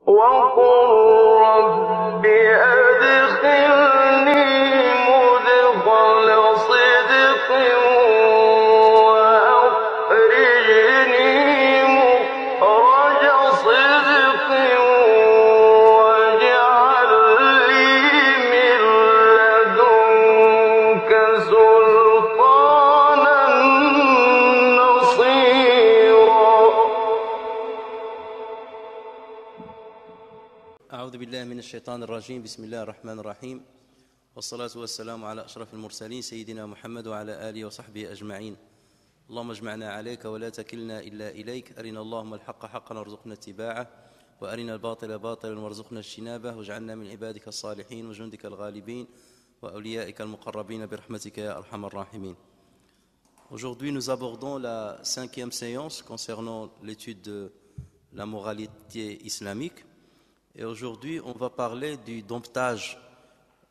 وقل رب أدخلني مدخل صدق وأخرجني مخرج صدق واجعل لي من لدنك سلطانا نصيرا. أعوذ بالله من الشيطان الرجيم. بسم الله الرحمن الرحيم، والصلاة والسلام على أشرف المرسلين سيدنا محمد وعلى آله وصحبه أجمعين. اللهم اجمعنا عليك ولا تكلنا إلا إليك. أرنا اللهم الحق حقا وارزقنا اتباعه، وأرنا الباطل باطلا وارزقنا اجتنابه، واجعلنا من عبادك الصالحين وجندك الغالبين وأوليائك المقربين برحمتك يا أرحم الراحمين. Aujourd'hui, nous abordons la 5e séance concernant l'étude de la moralité islamique. Et aujourd'hui, on va parler du domptage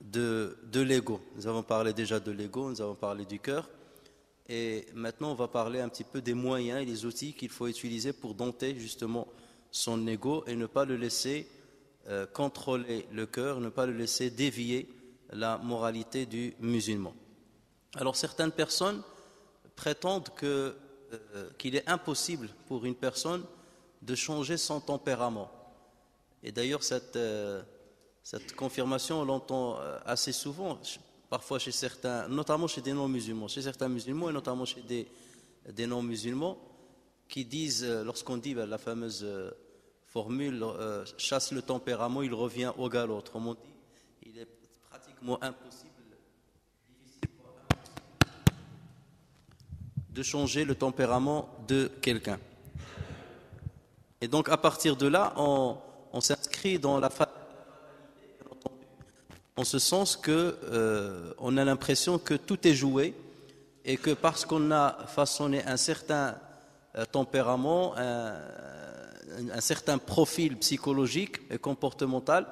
de l'ego. Nous avons parlé déjà de l'ego, nous avons parlé du cœur. Et maintenant, on va parler un petit peu des moyens et des outils qu'il faut utiliser pour dompter justement son ego et ne pas le laisser contrôler le cœur, ne pas le laisser dévier la moralité du musulman. Alors, certaines personnes prétendent qu'il est impossible pour une personne de changer son tempérament. Et d'ailleurs, cette confirmation, on l'entend assez souvent, parfois chez certains, notamment chez des non-musulmans, chez certains musulmans et notamment chez des non-musulmans, qui disent, lorsqu'on dit la fameuse formule « chasse le tempérament, il revient au galop ». Autrement dit, il est pratiquement impossible de changer le tempérament de quelqu'un. Et donc, à partir de là, on s'inscrit dans la fatalité, en ce sens qu'on a l'impression que tout est joué et que parce qu'on a façonné un certain tempérament, un certain profil psychologique et comportemental,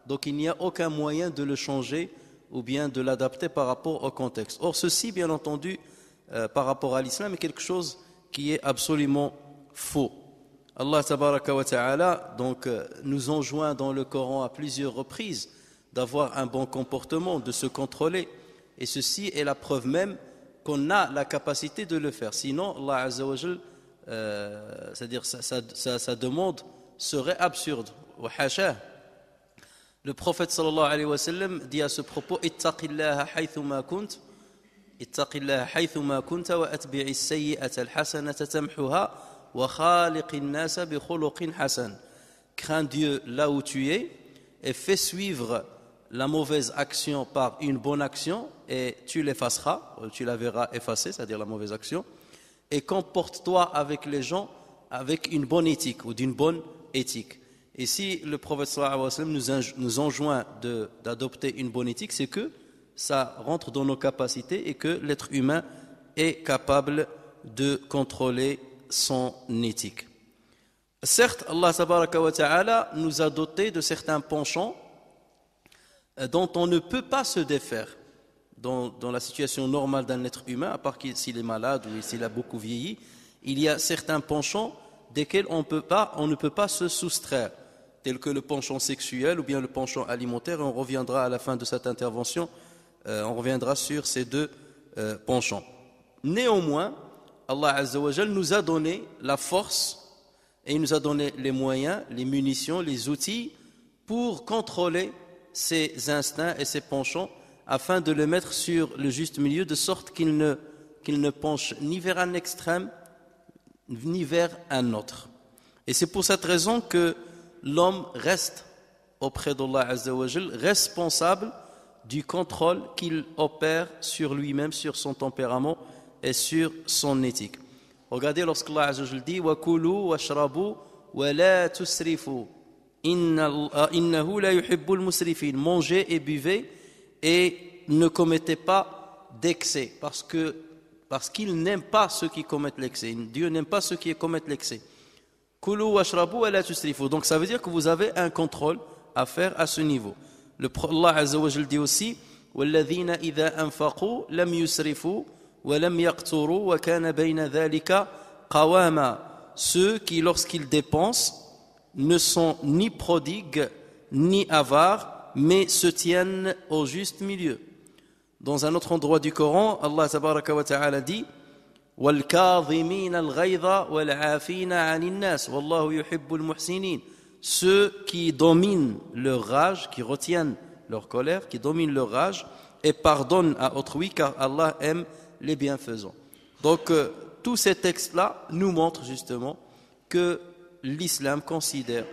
donc il n'y a aucun moyen de le changer ou bien de l'adapter par rapport au contexte. Or, ceci, bien entendu, par rapport à l'islam, est quelque chose qui est absolument faux. Allah tabaraka wa ta'ala donc nous enjoint dans le Coran à plusieurs reprises d'avoir un bon comportement, de se contrôler, et ceci est la preuve même qu'on a la capacité de le faire. Sinon, Allah azza wa jal, c'est-à-dire sa demande serait absurde. Wa hasha. Le prophète sallallahu alayhi wa sallam dit à ce propos: ittaqillaha haythuma kunt, ittaqillaha haythuma kunta wa atbi'is sayyi'ata al-hasanata tamhuha. Crains Dieu là où tu es et fais suivre la mauvaise action par une bonne action et tu l'effaceras, tu la verras effacée, c'est-à-dire la mauvaise action, et comporte-toi avec les gens avec une bonne éthique ou d'une bonne éthique. Et si le prophète sallallahu alayhi wa sallam nous enjoint d'adopter une bonne éthique, c'est que ça rentre dans nos capacités et que l'être humain est capable de contrôler son éthique. Certes, Allah tabaraka wa ta'ala nous a dotés de certains penchants dont on ne peut pas se défaire dans la situation normale d'un être humain, à part s'il est malade ou s'il a beaucoup vieilli. Il y a certains penchants desquels on ne peut pas se soustraire, tels que le penchant sexuel ou bien le penchant alimentaire, et on reviendra à la fin de cette intervention, on reviendra sur ces deux penchants. Néanmoins, Allah Azza wa Jal nous a donné la force et il nous a donné les moyens, les munitions, les outils pour contrôler ces instincts et ces penchants afin de les mettre sur le juste milieu de sorte qu'ils ne penchent ni vers un extrême ni vers un autre. Et c'est pour cette raison que l'homme reste auprès d'Allah Azza wa Jal responsable du contrôle qu'il opère sur lui-même, sur son tempérament et sur son éthique. Regardez lorsque Allah Azza wa Jalla dit wa kulu washrabu wa la tusrifu innahu la yuhibbul musrifin, mangez et buvez et ne commettez pas d'excès parce qu'il n'aime pas ceux qui commettent l'excès. Dieu n'aime pas ceux qui commettent l'excès. Kulu washrabu wa la tusrifu, donc ça veut dire que vous avez un contrôle à faire à ce niveau. Allah Azza wa Jalla dit aussi walladhina idha anfaqu lam yusrifu ceux qui, lorsqu'ils dépensent, ne sont ni prodigues ni avares, mais se tiennent au juste milieu. Dans un autre endroit du Coran, Allah tabaraka wa ta'ala dit وَالْكَاظِمِينَ الْغَيْظَ وَالْعَافِينَ عَنِ النَّاسِ وَاللَّهُ يُحِبُّ الْمُحْسِنِينَ. Ceux qui dominent leur rage, qui retiennent leur colère, qui dominent leur rage et pardonnent à autrui, car Allah aime les bienfaisants. Donc, tous ces textes-là nous montrent justement que l'islam considère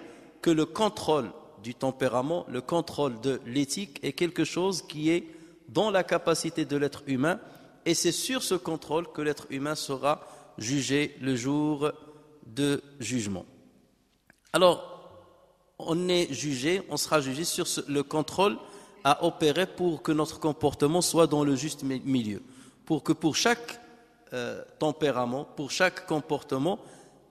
que le contrôle du tempérament, le contrôle de l'éthique est quelque chose qui est dans la capacité de l'être humain, et c'est sur ce contrôle que l'être humain sera jugé le jour de jugement. Alors, on sera jugé sur le contrôle à opérer pour que notre comportement soit dans le juste milieu, pour que pour chaque tempérament, pour chaque comportement,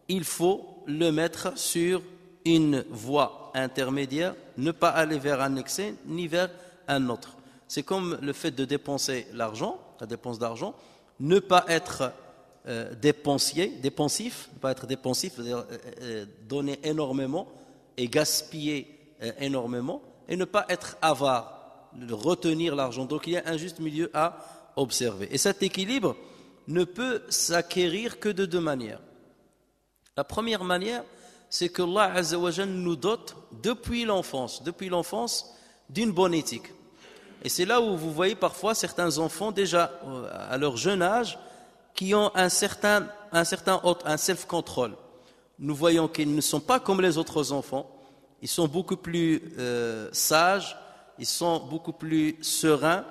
il faut le mettre sur une voie intermédiaire, ne pas aller vers un excès ni vers un autre. C'est comme le fait de dépenser l'argent, la dépense d'argent, ne pas être dépensif, ne pas être dépensif, c'est-à-dire donner énormément et gaspiller énormément, et ne pas être avare, retenir l'argent. Donc il y a un juste milieu à observer. Et cet équilibre ne peut s'acquérir que de deux manières. La première manière, c'est que Allah Azza wa Jalla nous dote depuis l'enfance d'une bonne éthique. Et c'est là où vous voyez parfois certains enfants déjà à leur jeune âge qui ont un certain self-control. Nous voyons qu'ils ne sont pas comme les autres enfants, ils sont beaucoup plus sages, ils sont beaucoup plus sereins,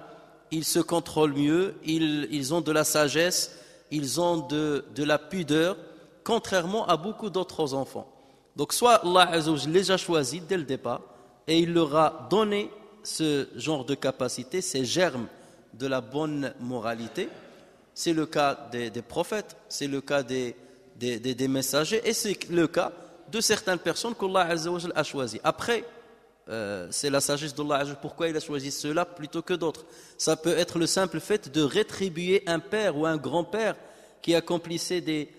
ils se contrôlent mieux, ils ont de la sagesse, ils ont de la pudeur, contrairement à beaucoup d'autres enfants. Donc soit Allah Azza wa Jalla les a choisis dès le départ et il leur a donné ce genre de capacité, ces germes de la bonne moralité. C'est le cas des prophètes, c'est le cas des messagers et c'est le cas de certaines personnes qu'Allah Azza wa Jalla a choisies. Après, c'est la sagesse d'Allah Azza wa Jalla, pourquoi il a choisi ceux-là plutôt que d'autres. Ça peut être le simple fait de rétribuer un père ou un grand-père qui accomplissait des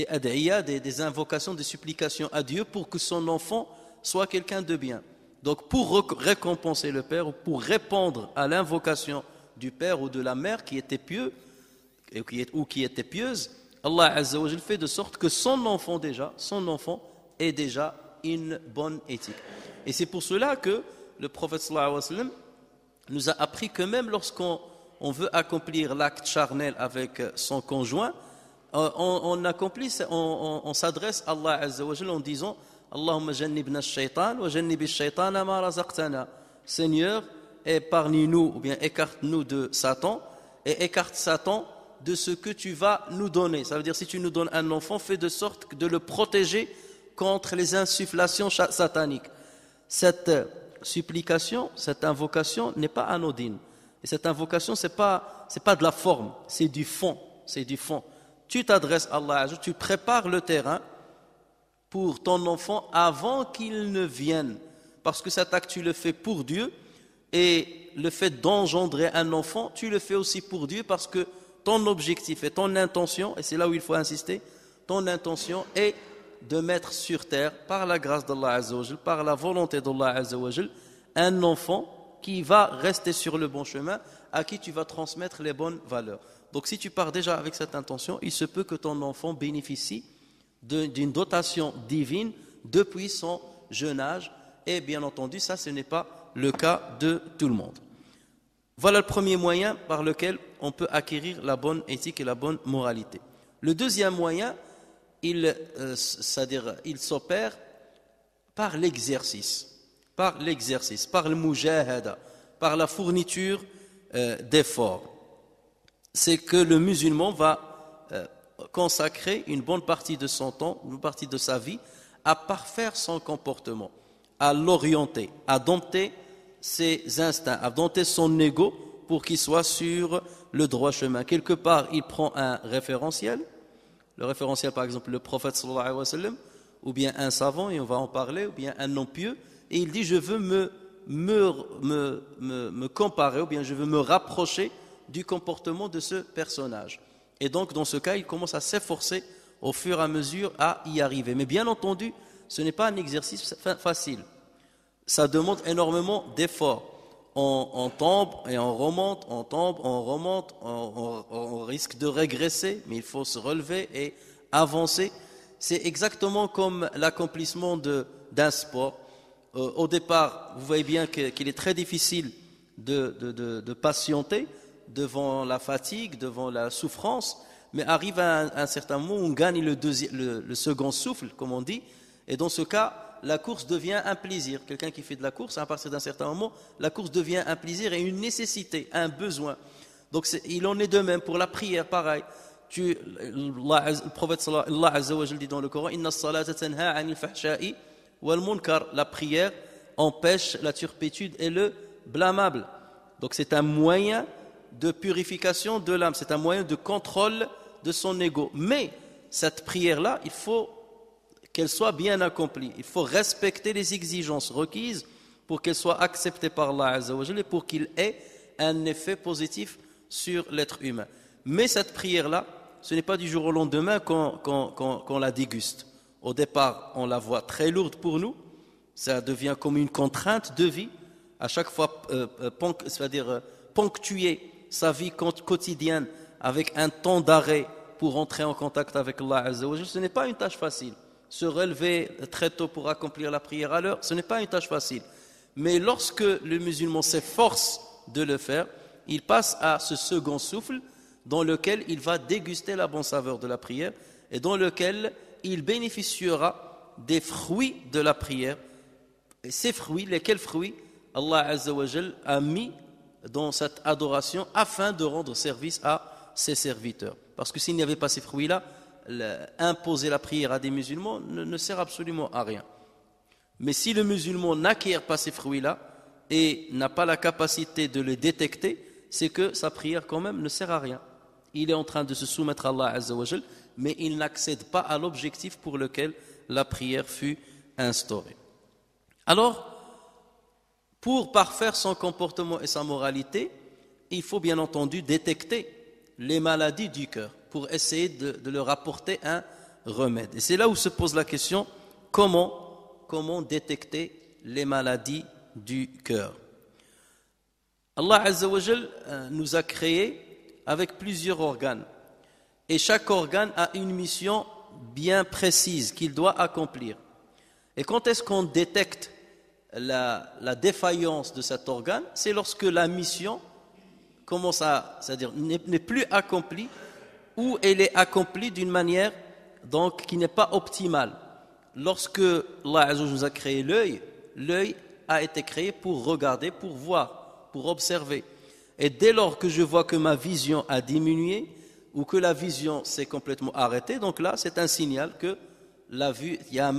ad'iyah, des invocations, des supplications à Dieu pour que son enfant soit quelqu'un de bien. Donc pour récompenser le père ou pour répondre à l'invocation du père ou de la mère qui était pieux ou qui était pieuse, Allah Azza wa Jalla fait de sorte que son enfant ait déjà une bonne éthique. Et c'est pour cela que le prophète sallallahu alayhi wa sallam nous a appris que même lorsqu'on veut accomplir l'acte charnel avec son conjoint, on s'adresse à Allah Azza wa Jalla en disant Allahumma jannibna ash-shaytan wa jannibi ash-shaytana ma razaqtana. Seigneur, épargne-nous ou bien écarte-nous de Satan et écarte Satan de ce que tu vas nous donner. Ça veut dire si tu nous donnes un enfant, fais de sorte de le protéger contre les insufflations sataniques. Cette supplication, cette invocation n'est pas anodine. Et cette invocation, c'est pas de la forme, c'est du fond. C'est du fond. Tu t'adresses à Allah, tu prépares le terrain pour ton enfant avant qu'il ne vienne. Parce que cet acte, tu le fais pour Dieu. Et le fait d'engendrer un enfant, tu le fais aussi pour Dieu parce que ton objectif et ton intention, et c'est là où il faut insister, ton intention est de mettre sur terre, par la grâce d'Allah Azza wa Jal, par la volonté d'Allah Azza wa Jal, un enfant qui va rester sur le bon chemin, à qui tu vas transmettre les bonnes valeurs. Donc si tu pars déjà avec cette intention, il se peut que ton enfant bénéficie d'une dotation divine depuis son jeune âge. Et bien entendu, ça, ce n'est pas le cas de tout le monde. Voilà le premier moyen par lequel on peut acquérir la bonne éthique et la bonne moralité. Le deuxième moyen, il s'opère par l'exercice, par le mujahada, par la fourniture d'efforts. C'est que le musulman va consacrer une bonne partie de son temps, une partie de sa vie, à parfaire son comportement, à l'orienter, à dompter ses instincts, à dompter son ego pour qu'il soit sur le droit chemin. Quelque part, il prend un référentiel, le référentiel par exemple le prophète sallallahu alayhi wa sallam, ou bien un savant, et on va en parler, ou bien un homme pieux, et il dit je veux me comparer, ou bien je veux me rapprocher du comportement de ce personnage. Et donc dans ce cas, il commence à s'efforcer au fur et à mesure à y arriver. Mais bien entendu, ce n'est pas un exercice facile. Ça demande énormément d'efforts. On tombe et on remonte, on tombe, on remonte, on risque de régresser, mais il faut se relever et avancer. C'est exactement comme l'accomplissement d'un sport. Au départ, vous voyez bien qu'il est très difficile de patienter devant la fatigue, devant la souffrance, mais arrive à un certain moment où on gagne le second souffle, comme on dit, et dans ce cas, la course devient un plaisir. Quelqu'un qui fait de la course, à partir d'un certain moment, la course devient un plaisir et une nécessité, un besoin. Donc il en est de même pour la prière, pareil. Le prophète Allah Azza wa Jalla dit dans le Coran, Inna as-salata tanha 'anil fahsha'i wal munkar. La prière empêche la turpitude et le blâmable. Donc c'est un moyen de purification de l'âme, c'est un moyen de contrôle de son ego. Mais cette prière-là, il faut qu'elle soit bien accomplie. Il faut respecter les exigences requises pour qu'elle soit acceptée par Allah Azza wa Jalla et pour qu'il ait un effet positif sur l'être humain. Mais cette prière-là, ce n'est pas du jour au lendemain qu'on la déguste. Au départ, on la voit très lourde pour nous, ça devient comme une contrainte de vie, à chaque fois, c'est-à-dire ponctuer sa vie quotidienne avec un temps d'arrêt pour entrer en contact avec Allah Azza wa Jalla. Ce n'est pas une tâche facile. Se relever très tôt pour accomplir la prière à l'heure, ce n'est pas une tâche facile. Mais lorsque le musulman s'efforce de le faire, il passe à ce second souffle dans lequel il va déguster la bonne saveur de la prière et dans lequel il bénéficiera des fruits de la prière. Et ces fruits, lesquels fruits Allah Azza wa Jal a mis dans cette adoration afin de rendre service à ses serviteurs. Parce que s'il n'y avait pas ces fruits-là, imposer la prière à des musulmans ne sert absolument à rien. Mais si le musulman n'acquiert pas ces fruits-là et n'a pas la capacité de les détecter, c'est que sa prière quand même ne sert à rien. Il est en train de se soumettre à Allah Azza wa Jal, mais il n'accède pas à l'objectif pour lequel la prière fut instaurée. Alors, pour parfaire son comportement et sa moralité, il faut bien entendu détecter les maladies du cœur pour essayer de leur apporter un remède. Et c'est là où se pose la question, comment détecter les maladies du cœur. Allah Azza wa Jal nous a créés avec plusieurs organes. Et chaque organe a une mission bien précise qu'il doit accomplir. Et quand est-ce qu'on détecte la défaillance de cet organe? C'est lorsque la mission commence c'est-à-dire n'est plus accomplie ou elle est accomplie d'une manière donc qui n'est pas optimale. Lorsque Allah Azza wa Jal nous a créé l'œil a été créé pour regarder, pour voir, pour observer. Et dès lors que je vois que ma vision a diminué ou que la vision s'est complètement arrêtée, donc là c'est un signal que la vue, il y a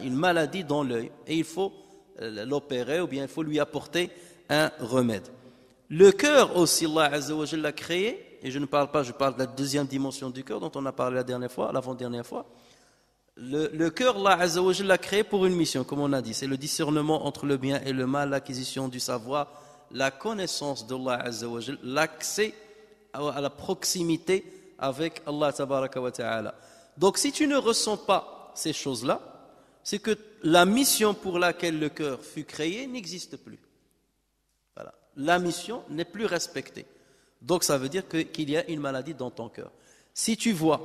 une maladie dans l'œil et il faut l'opérer ou bien il faut lui apporter un remède. Le cœur aussi, Allah Azza wa Jal l'a créé, et je parle de la deuxième dimension du cœur dont on a parlé l'avant-dernière fois. Le cœur, Allah Azza wa Jal l'a créé pour une mission, comme on a dit, c'est le discernement entre le bien et le mal, l'acquisition du savoir, la connaissance d'Allah Azza wa Jal, l'accès à la proximité avec Allah Tabaraka wa Ta'ala. Donc si tu ne ressens pas ces choses-là, c'est que la mission pour laquelle le cœur fut créé n'existe plus. Voilà. La mission n'est plus respectée. Donc ça veut dire qu'il y a une maladie dans ton cœur. Si tu vois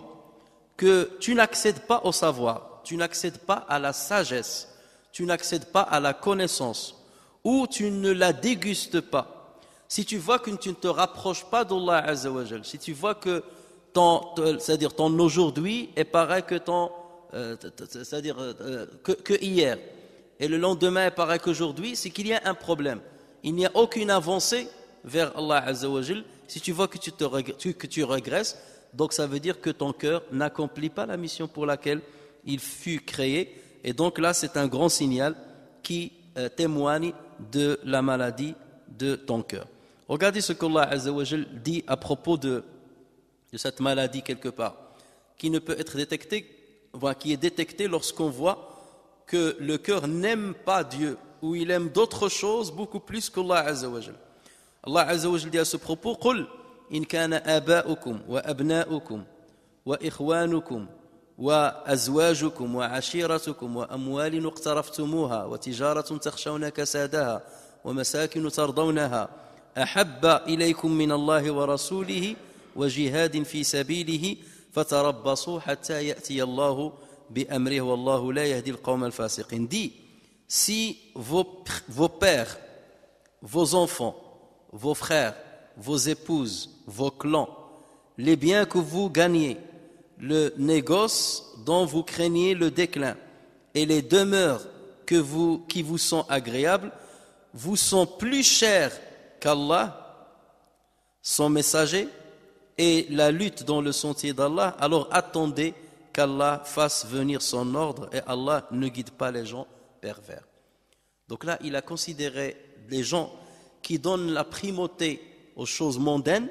que tu n'accèdes pas au savoir, tu n'accèdes pas à la sagesse, tu n'accèdes pas à la connaissance, ou tu ne la dégustes pas, si tu vois que tu ne te rapproches pas d'Allah Azza wa Jal, si tu vois que c'est-à-dire ton aujourd'hui est pareil que que hier, et le lendemain est pareil qu'aujourd'hui, c'est qu'il y a un problème. Il n'y a aucune avancée vers Allah Azza wa Jal. Si tu vois que tu régresses, donc ça veut dire que ton cœur n'accomplit pas la mission pour laquelle il fut créé. Et donc là, c'est un grand signal qui témoigne de la maladie de ton cœur. Regardez ce qu'Allah Azza wa Jal dit à propos de cette maladie quelque part, qui ne peut être détectée, qui est détectée lorsqu'on voit que le cœur n'aime pas Dieu, ou il aime d'autres choses beaucoup plus qu'Allah Azza wa Jal. Allah Azza wa Jal dit à ce propos, قُلْ إِنْ كَانَ آبَاؤُكُمْ وَأَبْنَاؤُكُمْ وَإِخْوَانُكُمْ وأزواجكم وعشيرتكم وأموال اقترفتموها وتجارة تخشون كسادها ومساكن ترضونها أحب إليكم من الله ورسوله وجهاد في سبيله فتربصوا حتى يأتي الله بأمره والله لا يهدي القوم الفاسقين. Dit, si vos pères, vos enfants, vos frères, vos épouses, vos clans, les biens que vous gagnez, le négoce dont vous craignez le déclin et les demeures qui vous sont agréables vous sont plus chers qu'Allah, son messager, et la lutte dans le sentier d'Allah, alors attendez qu'Allah fasse venir son ordre et Allah ne guide pas les gens pervers. Donc là, il a considéré les gens qui donnent la primauté aux choses mondaines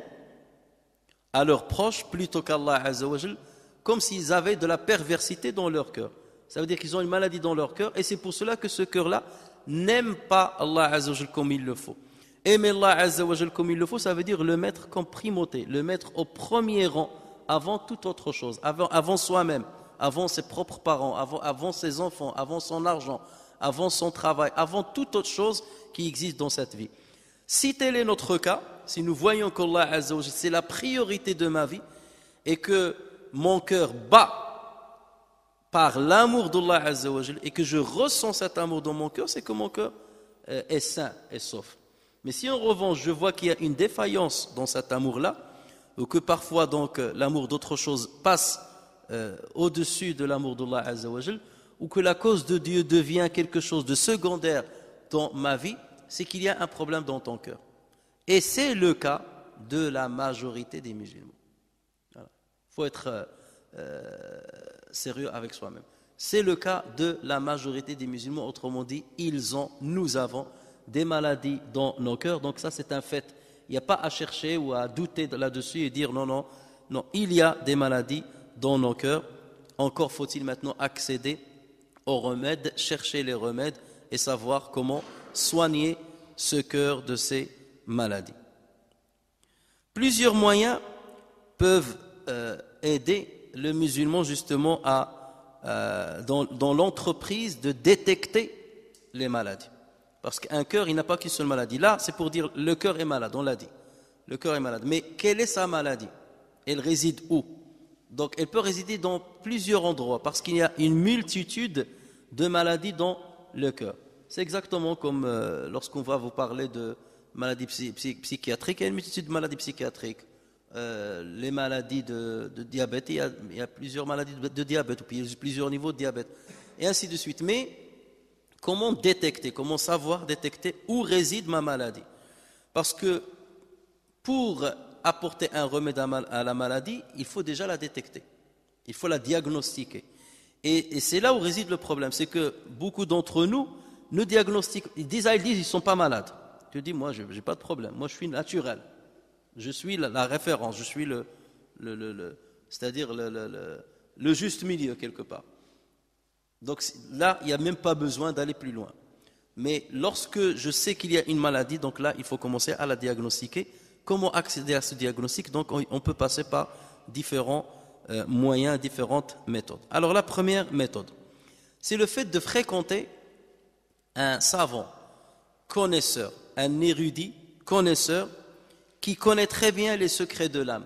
à leurs proches plutôt qu'Allah Azza wa Jal, comme s'ils avaient de la perversité dans leur cœur. Ça veut dire qu'ils ont une maladie dans leur cœur et c'est pour cela que ce cœur-là n'aime pas Allah Azza wa Jal comme il le faut. Aimer Allah Azza wa Jal comme il le faut, ça veut dire le mettre comme primauté, le mettre au premier rang avant toute autre chose, avant soi-même, avant ses propres parents, avant ses enfants, avant son argent, avant son travail, avant toute autre chose qui existe dans cette vie. Si tel est notre cas, si nous voyons qu'Allah Azza wa Jal, c'est la priorité de ma vie et que mon cœur bat par l'amour d'Allah Azza wa Jal et que je ressens cet amour dans mon cœur, c'est que mon cœur est sain et sauf. Mais si en revanche je vois qu'il y a une défaillance dans cet amour-là, ou que parfois donc l'amour d'autre chose passe au-dessus de l'amour d'Allah Azza wa Jal, ou que la cause de Dieu devient quelque chose de secondaire dans ma vie, c'est qu'il y a un problème dans ton cœur. Et c'est le cas de la majorité des musulmans. Il faut être sérieux avec soi-même. C'est le cas de la majorité des musulmans, autrement dit, nous avons des maladies dans nos cœurs, donc ça c'est un fait. Il n'y a pas à chercher ou à douter là-dessus et dire non, il y a des maladies dans nos cœurs, encore faut-il maintenant accéder aux remèdes, chercher les remèdes et savoir comment soigner ce cœur de ces maladies. Plusieurs moyens peuvent aider le musulman justement dans l'entreprise de détecter les maladies. Parce qu'un cœur, il n'a pas qu'une seule maladie. Là, c'est pour dire le cœur est malade, on l'a dit. Le cœur est malade. Mais quelle est sa maladie? Elle réside où? Donc, elle peut résider dans plusieurs endroits parce qu'il y a une multitude de maladies dans le cœur. C'est exactement comme lorsqu'on va vous parler de maladies psychiatriques. Il y a une multitude de maladies psychiatriques. Les maladies de diabète, il y a plusieurs maladies de diabète, puis il y a plusieurs niveaux de diabète, et ainsi de suite. Mais comment détecter, comment savoir détecter où réside ma maladie? Parce que pour apporter un remède à la maladie, il faut déjà la détecter, il faut la diagnostiquer. Et c'est là où réside le problème, c'est que beaucoup d'entre nous ne diagnostiquent, ils disent ils ne sont pas malades. Tu dis, moi je n'ai pas de problème, moi je suis naturel. Je suis la référence, je suis c'est-à-dire le juste milieu quelque part. Donc là, il n'y a même pas besoin d'aller plus loin. Mais lorsque je sais qu'il y a une maladie, donc là, il faut commencer à la diagnostiquer. Comment accéder à ce diagnostic? Donc on peut passer par différents moyens, différentes méthodes. Alors la première méthode, c'est le fait de fréquenter un savant, connaisseur, un érudit, connaisseur, qui connaît très bien les secrets de l'âme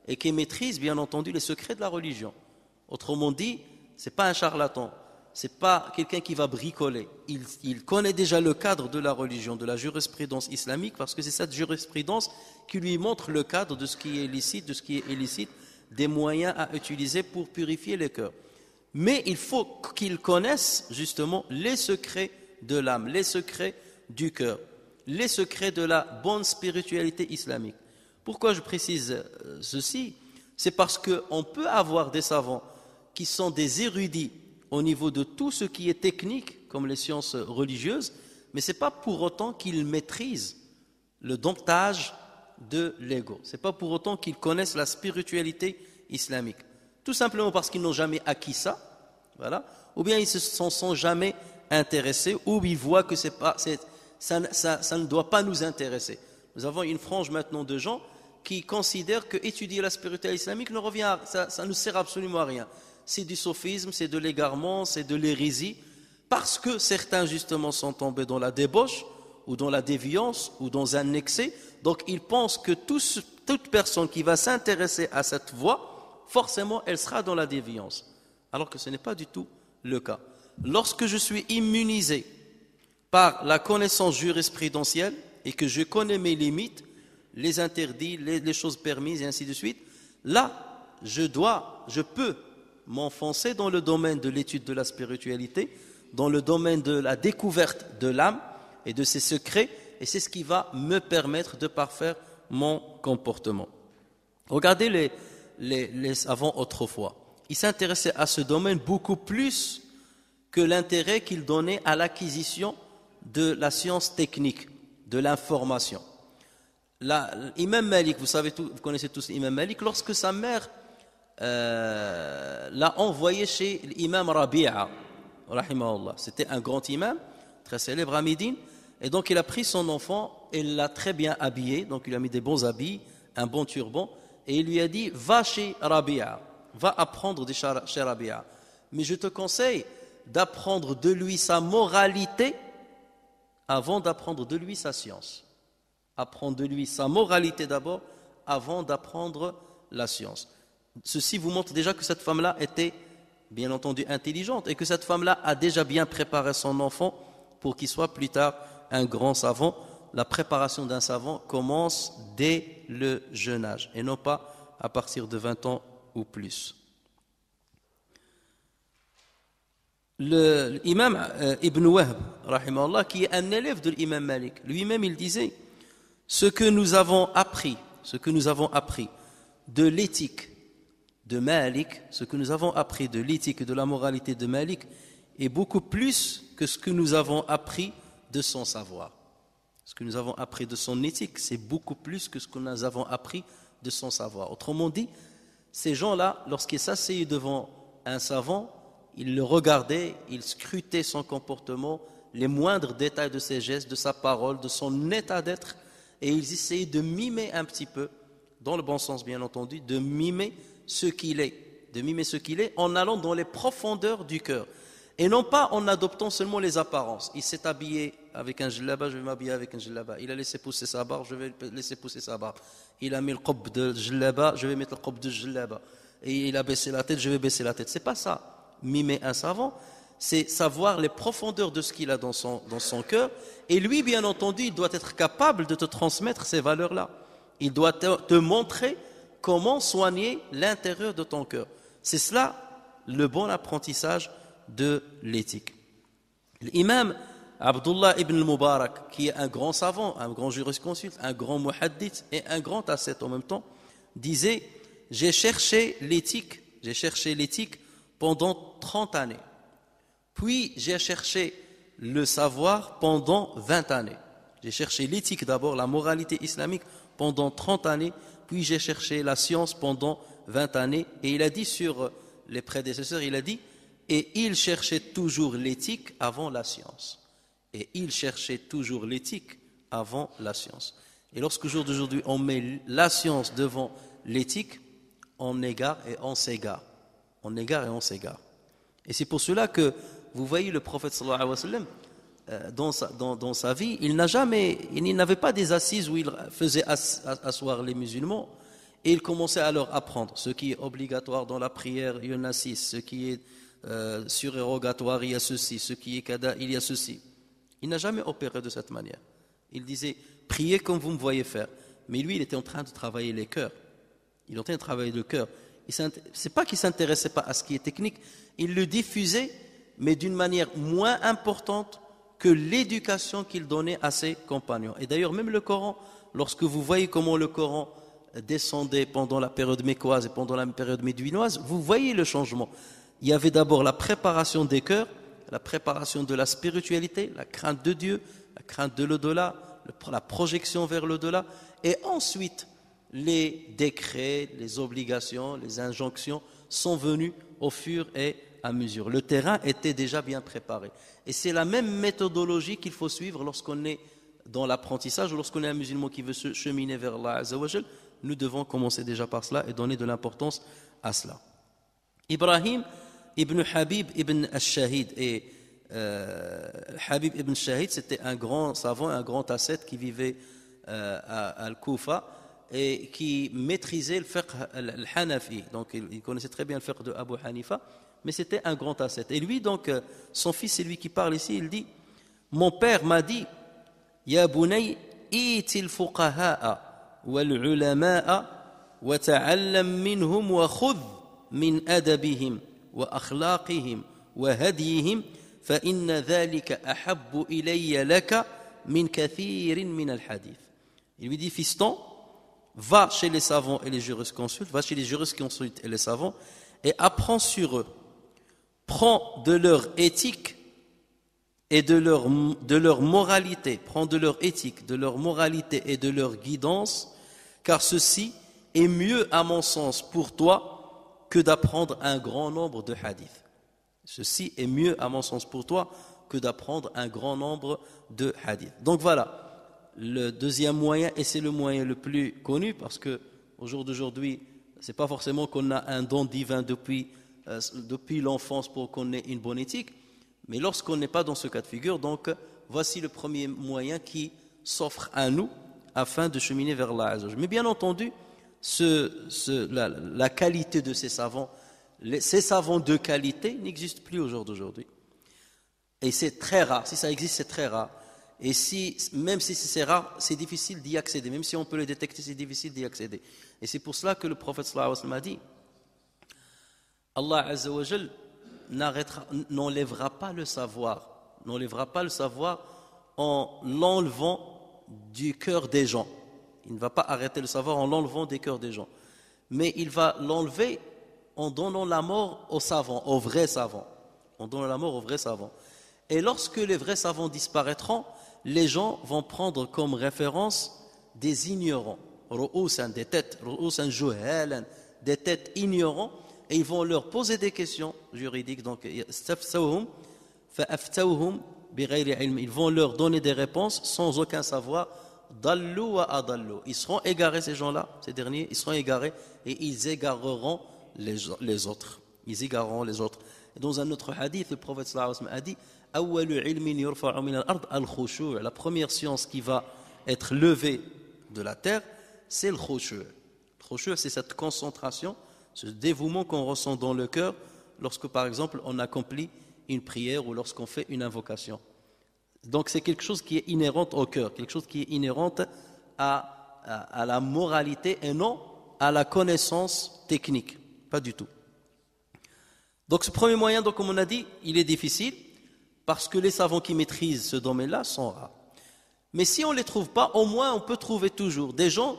et qui maîtrise bien entendu les secrets de la religion. Autrement dit, ce n'est pas un charlatan, ce n'est pas quelqu'un qui va bricoler. Il connaît déjà le cadre de la religion, de la jurisprudence islamique, parce que c'est cette jurisprudence qui lui montre le cadre de ce qui est licite, de ce qui est illicite, des moyens à utiliser pour purifier les cœurs. Mais il faut qu'il connaisse justement les secrets de l'âme, les secrets du cœur, les secrets de la bonne spiritualité islamique. Pourquoi je précise ceci? C'est parce qu'on peut avoir des savants qui sont des érudits au niveau de tout ce qui est technique, comme les sciences religieuses, mais ce n'est pas pour autant qu'ils maîtrisent le domptage de l'ego. Ce n'est pas pour autant qu'ils connaissent la spiritualité islamique. Tout simplement parce qu'ils n'ont jamais acquis ça, voilà, ou bien ils ne s'en sont jamais intéressés, ou ils voient que ça ne doit pas nous intéresser. Nous avons une frange maintenant de gens qui considèrent que étudier la spiritualité islamique ça ne sert absolument à rien. c'est du sophisme, c'est de l'égarement, c'est de l'hérésie, parce que certains justement sont tombés dans la débauche, ou dans la déviance, ou dans un excès. Donc ils pensent que toute personne qui va s'intéresser à cette voie, forcément elle sera dans la déviance. Alors que ce n'est pas du tout le cas. Lorsque je suis immunisé par la connaissance jurisprudentielle et que je connais mes limites, les interdits, les choses permises et ainsi de suite, là, je peux m'enfoncer dans le domaine de l'étude de la spiritualité, dans le domaine de la découverte de l'âme et de ses secrets, et c'est ce qui va me permettre de parfaire mon comportement. Regardez les savants autrefois. Ils s'intéressaient à ce domaine beaucoup plus que l'intérêt qu'ils donnaient à l'acquisition de la science technique, de l'information. L'imam Malik, vous connaissez tous l'imam Malik, lorsque sa mère l'a envoyé chez l'imam Rabi'a, rahimahullah. C'était un grand imam, très célèbre à Médine, et donc il a pris son enfant et l'a très bien habillé, donc il a mis des bons habits, un bon turban, et il lui a dit, va chez Rabi'a, va apprendre chez Rabi'a, mais je te conseille d'apprendre de lui sa moralité avant d'apprendre de lui sa science. Apprendre de lui sa moralité d'abord avant d'apprendre la science. Ceci vous montre déjà que cette femme-là était bien entendu intelligente et que cette femme-là a déjà bien préparé son enfant pour qu'il soit plus tard un grand savant. La préparation d'un savant commence dès le jeune âge et non pas à partir de 20 ans ou plus. L'imam Ibn Wahb, rahimahullah, qui est un élève de l'imam Malik, lui-même il disait, ce que nous avons appris de l'éthique de Malik, ce que nous avons appris de l'éthique et de la moralité de Malik est beaucoup plus que ce que nous avons appris de son savoir. Ce que nous avons appris de son éthique, c'est beaucoup plus que ce que nous avons appris de son savoir. Autrement dit, ces gens-là, lorsqu'ils s'asseyaient devant un savant, ils le regardaient, ils scrutaient son comportement, les moindres détails de ses gestes, de sa parole, de son état d'être, et ils essayaient de mimer un petit peu, dans le bon sens bien entendu, de mimer ce qu'il est, en allant dans les profondeurs du cœur, et non pas en adoptant seulement les apparences. Il s'est habillé avec un djellaba, je vais m'habiller avec un djellaba. Il a laissé pousser sa barbe, je vais laisser pousser sa barbe. Il a mis le qub de djellaba, je vais mettre le qub de djellaba. Et il a baissé la tête, je vais baisser la tête. C'est pas ça. Mimer un savant, c'est savoir les profondeurs de ce qu'il a dans son cœur. Et lui, bien entendu, il doit être capable de te transmettre ces valeurs-là. Il doit te montrer comment soigner l'intérieur de ton cœur. C'est cela le bon apprentissage de l'éthique. L'imam Abdullah ibn al-Mubarak, qui est un grand savant, un grand jurisconsulte, un grand muhaddith et un grand ascète en même temps, disait, j'ai cherché l'éthique pendant 30 années. Puis j'ai cherché le savoir pendant 20 années. J'ai cherché l'éthique d'abord, la moralité islamique pendant 30 années, puis j'ai cherché la science pendant 20 années. Et il a dit sur les prédécesseurs, il a dit, et il cherchait toujours l'éthique avant la science. Et il cherchait toujours l'éthique avant la science. Et lorsqu'au jour d'aujourd'hui, on met la science devant l'éthique, on égare et on s'égare. On égare et on s'égare. Et c'est pour cela que vous voyez le prophète sallallahu alayhi wa sallam, dans sa vie, il n'avait pas des assises où il faisait asseoir les musulmans et il commençait à leur apprendre. Ce qui est obligatoire dans la prière, il y en a 6. Ce qui est surérogatoire, il y a ceci. Ce qui est kada, il y a ceci. Il n'a jamais opéré de cette manière. Il disait, priez comme vous me voyez faire. Mais lui, il était en train de travailler les cœurs. Il est en train de travailler le cœur. C'est pas qu'il ne s'intéressait pas à ce qui est technique, il le diffusait, mais d'une manière moins importante que l'éducation qu'il donnait à ses compagnons. Et d'ailleurs, même le Coran, lorsque vous voyez comment le Coran descendait pendant la période mécoise et pendant la période médinoise, vous voyez le changement. Il y avait d'abord la préparation des cœurs, la préparation de la spiritualité, la crainte de Dieu, la crainte de l'au-delà, la projection vers l'au-delà, et ensuite les décrets, les obligations, les injonctions sont venus au fur et à mesure. Le terrain était déjà bien préparé. Et c'est la même méthodologie qu'il faut suivre lorsqu'on est dans l'apprentissage ou lorsqu'on est un musulman qui veut se cheminer vers Allah Azza wa Jal. Nous devons commencer déjà par cela et donner de l'importance à cela. Ibrahim ibn Habib ibn al-Shahid. Et Habib ibn al-Shahid, c'était un grand savant, un grand ascète qui vivait à Al-Koufa et qui maîtrisait le fiqh al-Hanafi. Donc il connaissait très bien le fiqh de Abu Hanifa, mais c'était un grand ascète. Et lui, donc, son fils, c'est lui qui parle ici, il dit: mon père m'a dit, Ya bunay, iti al-fuqaha'a wal-ulama'a wa ta'allam minhum wa khudh min adabihim wa akhlaqihim wa hadiyihim fa inna dhalika ahabbu ilayya laka min kathirin min al-hadith. Il lui dit: fiston, va chez les savants et les jurisconsultes, va chez les jurisconsultes et les savants et apprends sur eux. Prends de leur éthique et de leur moralité, prends de leur éthique, de leur moralité et de leur guidance, car ceci est mieux à mon sens pour toi que d'apprendre un grand nombre de hadiths. Ceci est mieux à mon sens pour toi que d'apprendre un grand nombre de hadiths. Donc voilà, le deuxième moyen, et c'est le moyen le plus connu, parce que au jour d'aujourd'hui, c'est pas forcément qu'on a un don divin depuis l'enfance pour qu'on ait une bonne éthique, mais lorsqu'on n'est pas dans ce cas de figure, donc voici le premier moyen qui s'offre à nous afin de cheminer vers Allah Azza wa Jalla. Mais bien entendu, la qualité de ces savants, ces savants de qualité n'existent plus au jour d'aujourd'hui. Et c'est très rare. Si ça existe, c'est très rare. Et même si c'est rare, c'est difficile d'y accéder. Même si on peut le détecter, c'est difficile d'y accéder. Et c'est pour cela que le prophète sallallahu alayhi wa sallam a dit: Allah Azza wa Jal n'enlèvera pas le savoir en l'enlevant du cœur des gens. Il ne va pas arrêter le savoir en l'enlevant des cœurs des gens, mais il va l'enlever en donnant la mort aux savants, aux vrais savants. En donnant la mort aux vrais savants. Et lorsque les vrais savants disparaîtront, les gens vont prendre comme référence des ignorants, des têtes, des têtes ignorants, et ils vont leur poser des questions juridiques. Donc, ils vont leur donner des réponses sans aucun savoir. Ils seront égarés, ces gens-là, ces derniers, ils seront égarés et ils égareront les autres. Ils égareront les autres. Et dans un autre hadith, le prophète sallallahu alayhi wa sallam a dit: la première science qui va être levée de la terre, c'est le khushu'. Le khushu', c'est cette concentration, ce dévouement qu'on ressent dans le cœur lorsque, par exemple, on accomplit une prière ou lorsqu'on fait une invocation. Donc c'est quelque chose qui est inhérent au cœur, quelque chose qui est inhérent à la moralité et non à la connaissance technique, pas du tout. Donc ce premier moyen, donc, comme on a dit, il est difficile parce que les savants qui maîtrisent ce domaine-là sont rares. Mais si on ne les trouve pas, au moins on peut trouver toujours des gens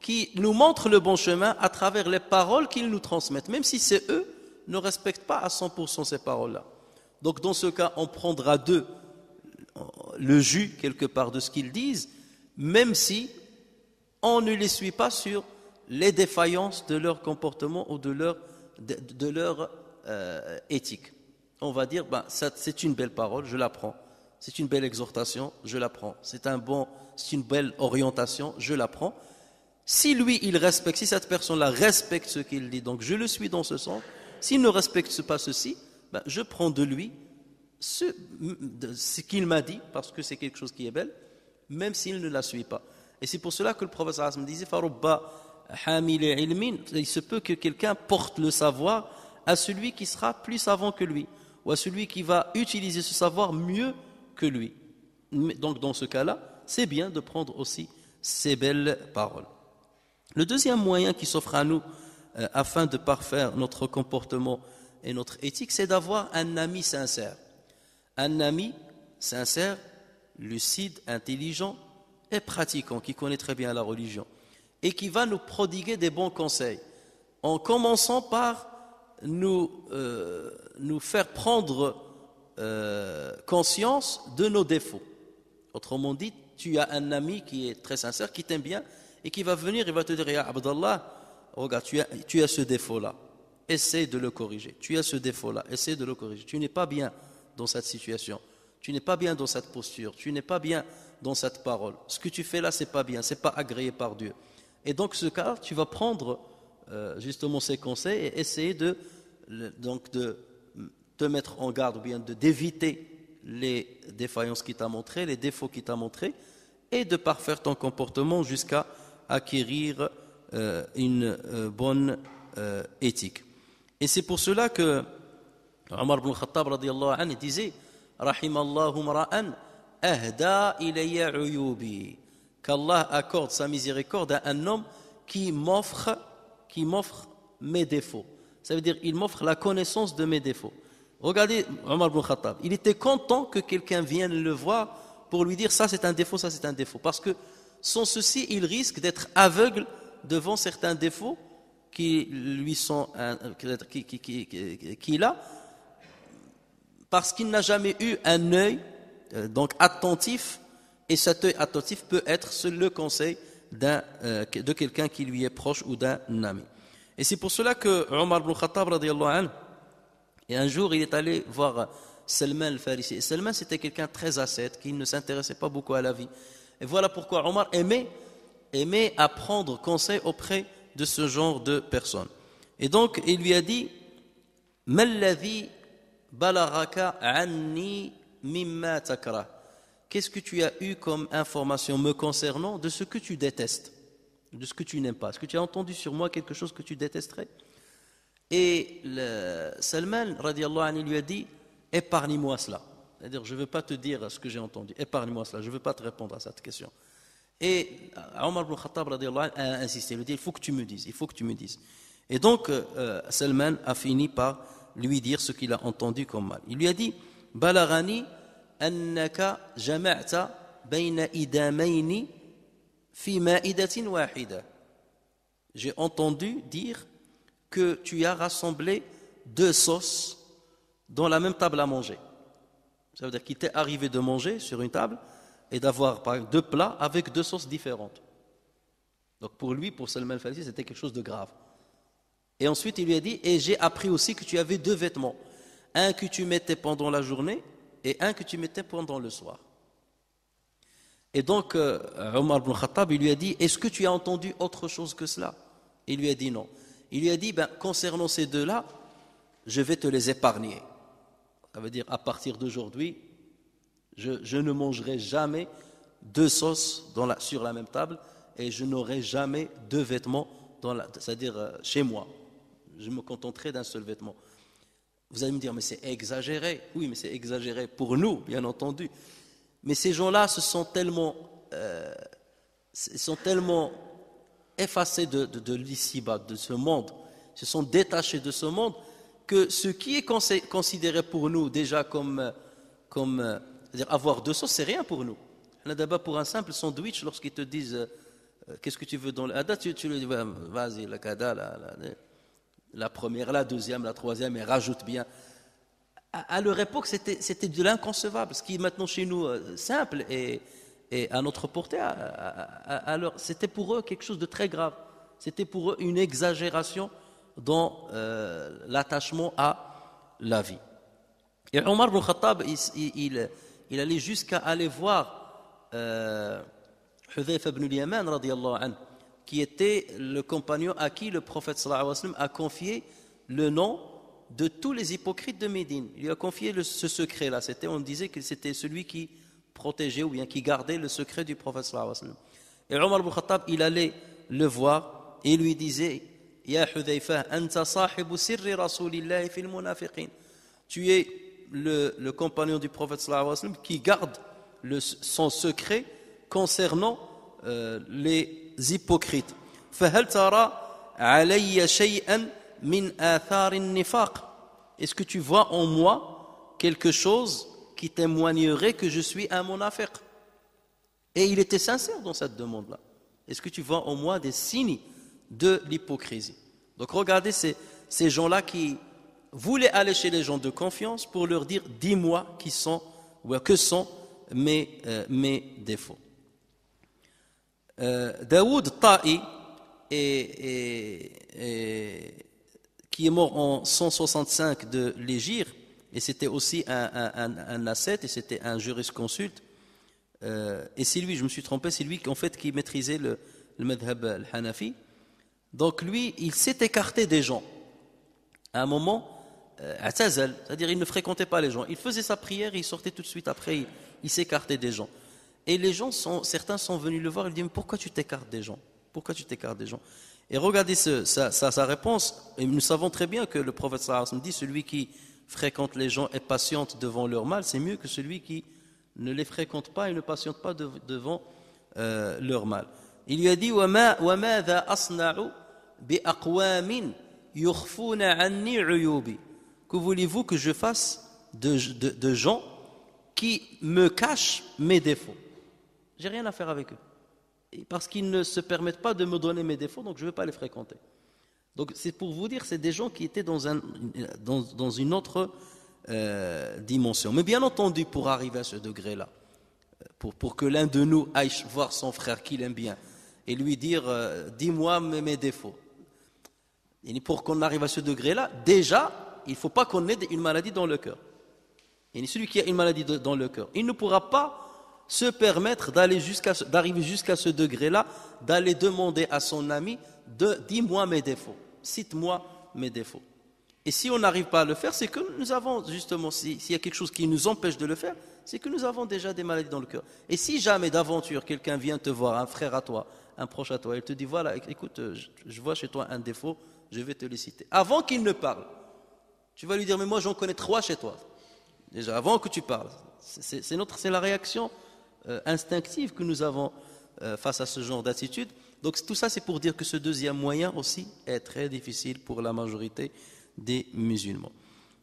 qui nous montrent le bon chemin à travers les paroles qu'ils nous transmettent, même si c'est eux ne respectent pas à 100% ces paroles-là. Donc dans ce cas, on prendra d'eux le jus quelque part de ce qu'ils disent, même si on ne les suit pas sur les défaillances de leur comportement ou de leur éthique. On va dire, c'est une belle parole, je la prends. C'est une belle exhortation, je la prends. C'est une belle orientation, je la prends. Si lui, si cette personne-là respecte ce qu'il dit, donc je le suis dans ce sens. S'il ne respecte pas ceci, je prends de lui ce qu'il m'a dit, parce que c'est quelque chose qui est belle, même s'il ne la suit pas. Et c'est pour cela que le prophète sallallahu alayhi wa sallam disait: il se peut que quelqu'un porte le savoir à celui qui sera plus savant que lui, ou à celui qui va utiliser ce savoir mieux que lui. Donc dans ce cas-là, c'est bien de prendre aussi ces belles paroles. Le deuxième moyen qui s'offre à nous afin de parfaire notre comportement et notre éthique, c'est d'avoir un ami sincère. Un ami sincère, lucide, intelligent et pratiquant, qui connaît très bien la religion et qui va nous prodiguer des bons conseils, en commençant par nous faire prendre conscience de nos défauts. Autrement dit, tu as un ami qui est très sincère, qui t'aime bien et qui va venir, il va te dire: Ya Abdallah, regarde, tu as ce défaut-là, essaie de le corriger. Tu as ce défaut-là, essaie de le corriger. Tu n'es pas bien dans cette situation, tu n'es pas bien dans cette posture, tu n'es pas bien dans cette parole. Ce que tu fais là, c'est pas bien, c'est pas agréé par Dieu. Et donc, ce cas, tu vas prendre justement ces conseils et essayer de donc de te mettre en garde ou bien d'éviter les défaillances qu'il t'a montrées, les défauts qu'il t'a montrés, et de parfaire ton comportement jusqu'à acquérir une bonne éthique. Et c'est pour cela que Omar ibn Khattab radiyallahu anhu disait Rahimallahu mra'an ahda ilayya uyubi, qu'Allah accorde sa miséricorde à un homme qui m'offre mes défauts. Ça veut dire il m'offre la connaissance de mes défauts. Regardez Omar ibn Khattab, il était content que quelqu'un vienne le voir pour lui dire ça c'est un défaut, ça c'est un défaut, parce que sans ceci il risque d'être aveugle devant certains défauts qui lui sont qu'il a, parce qu'il n'a jamais eu un œil donc attentif, et cet œil attentif peut être le conseil de quelqu'un qui lui est proche ou d'un ami. Et c'est pour cela que Omar ibn Khattab radiyallahu anhu, et un jour il est allé voir Salman al-Farisi. Et Salman c'était quelqu'un très ascète qui ne s'intéressait pas beaucoup à la vie. Et voilà pourquoi Omar aimait apprendre conseil auprès de ce genre de personnes. Et donc il lui a dit Malladhi balaraka anni mimma takrah. Qu'est-ce que tu as eu comme information me concernant de ce que tu détestes, de ce que tu n'aimes pas? Est-ce que tu as entendu sur moi quelque chose que tu détesterais? Et Salman radiallahu anhu lui a dit épargne-moi cela. C'est-à-dire je ne veux pas te dire ce que j'ai entendu, épargne-moi cela, je ne veux pas te répondre à cette question. Et Omar ibn Khattab radiallahu anhu a insisté, il lui a dit il faut que tu me dises, il faut que tu me dises. Et donc Salman a fini par lui dire ce qu'il a entendu comme mal. Il lui a dit Balagani annaka jama'ta bayna idamaini fi ma'idatin wahida. J'ai entendu dire que tu as rassemblé deux sauces dans la même table à manger. Ça veut dire qu'il t'est arrivé de manger sur une table et d'avoir par exemple, deux plats avec deux sauces différentes. Donc pour lui, pour Salman al-Farisi, c'était quelque chose de grave. Et ensuite, il lui a dit, et j'ai appris aussi que tu avais deux vêtements. Un que tu mettais pendant la journée et un que tu mettais pendant le soir. Et donc, Omar ibn Khattab, il lui a dit, est-ce que tu as entendu autre chose que cela? Il lui a dit non. Il lui a dit, concernant ces deux-là, je vais te les épargner. Ça veut dire, à partir d'aujourd'hui, je ne mangerai jamais deux sauces sur la même table et je n'aurai jamais deux vêtements, c'est-à-dire chez moi. Je me contenterai d'un seul vêtement. Vous allez me dire, mais c'est exagéré. Oui, mais c'est exagéré pour nous, bien entendu. Mais ces gens-là se sont tellement effacés de l'ici-bas, de ce monde, se sont détachés de ce monde, que ce qui est considéré pour nous déjà comme c'est-à-dire avoir deux sauces, c'est rien pour nous. Là, d'abord, pour un simple sandwich, lorsqu'ils te disent qu'est-ce que tu veux dans le hada, tu lui dis vas-y, la kada, la première, la deuxième, la troisième, et rajoute bien. À leur époque, c'était de l'inconcevable, ce qui est maintenant chez nous simple et à notre portée. Alors, c'était pour eux quelque chose de très grave. C'était pour eux une exagération dans l'attachement à la vie. Et Omar ibn Khattab, il allait jusqu'à aller voir Hudhayfa ibn al-Yaman radiyallahu anhu, qui était le compagnon à qui le prophète sallallahu alayhi wa sallam a confié le nom de tous les hypocrites de Médine. Il lui a confié ce secret-là. On disait que c'était celui qui protégeait ou bien qui gardait le secret du prophète sallallahu alayhi wa sallam. Et Omar ibn Khattab, il allait le voir et lui disait Ya Hudhayfa, anta sahibu sirri rasulillahi fil munafiqin. Tu es le compagnon du prophète sallallahu alayhi wa sallam qui garde son secret concernant les hypocrites. فهل ترى علي شيئا من آثار النفاق. Est-ce que tu vois en moi quelque chose qui témoignerait que je suis un munafiq? Et il était sincère dans cette demande-là. Est-ce que tu vois en moi des signes de l'hypocrisie? Donc regardez ces gens-là qui voulaient aller chez les gens de confiance pour leur dire dis-moi que sont mes défauts. Daoud Ta'i, qui est mort en 165 de l'Hégire, et c'était aussi un ascète, et c'était un jurisconsulte, et c'est lui, je me suis trompé, c'est lui qui maîtrisait le madhab al-Hanafi. Donc lui, il s'est écarté des gens. À un moment, atazal, c'est-à-dire il ne fréquentait pas les gens. Il faisait sa prière et il sortait tout de suite après, il s'écartait des gens. Et les gens, certains sont venus le voir, ils lui disent, mais pourquoi tu t'écartes des gens? Pourquoi tu t'écartes des gens? Et regardez sa réponse, et nous savons très bien que le prophète sallallahu alayhi wa sallam dit, celui qui fréquente les gens et patiente devant leur mal, c'est mieux que celui qui ne les fréquente pas et ne patiente pas devant leur mal. Il lui a dit, وَمَاذَا أَصْنَعُ بِأَقْوَامٍ يُخْفُونَ عَنِّي عُيُوبِ. Que voulez-vous que je fasse de gens qui me cachent mes défauts? J'ai rien à faire avec eux. Et parce qu'ils ne se permettent pas de me donner mes défauts, donc je ne vais pas les fréquenter. Donc c'est pour vous dire, c'est des gens qui étaient dans une autre dimension. Mais bien entendu, pour arriver à ce degré-là, pour que l'un de nous aille voir son frère qu'il aime bien et lui dire dis-moi mes défauts. Et pour qu'on arrive à ce degré-là, déjà, il ne faut pas qu'on ait une maladie dans le cœur. Et celui qui a une maladie dans le cœur, il ne pourra pas se permettre d'arriver jusqu'à ce degré-là, d'aller demander à son ami dis-moi mes défauts, cite-moi mes défauts. Et si on n'arrive pas à le faire, c'est que nous avons justement, s'il y a quelque chose qui nous empêche de le faire, c'est que nous avons déjà des maladies dans le cœur. Et si jamais d'aventure quelqu'un vient te voir, un frère à toi, un proche à toi, il te dit voilà, écoute, je vois chez toi un défaut, je vais te le citer. Avant qu'il ne parle, tu vas lui dire mais moi j'en connais 3 chez toi. Déjà avant que tu parles, c'est la réaction instinctive que nous avons face à ce genre d'attitude. Donc tout ça c'est pour dire que ce deuxième moyen aussi est très difficile pour la majorité des musulmans.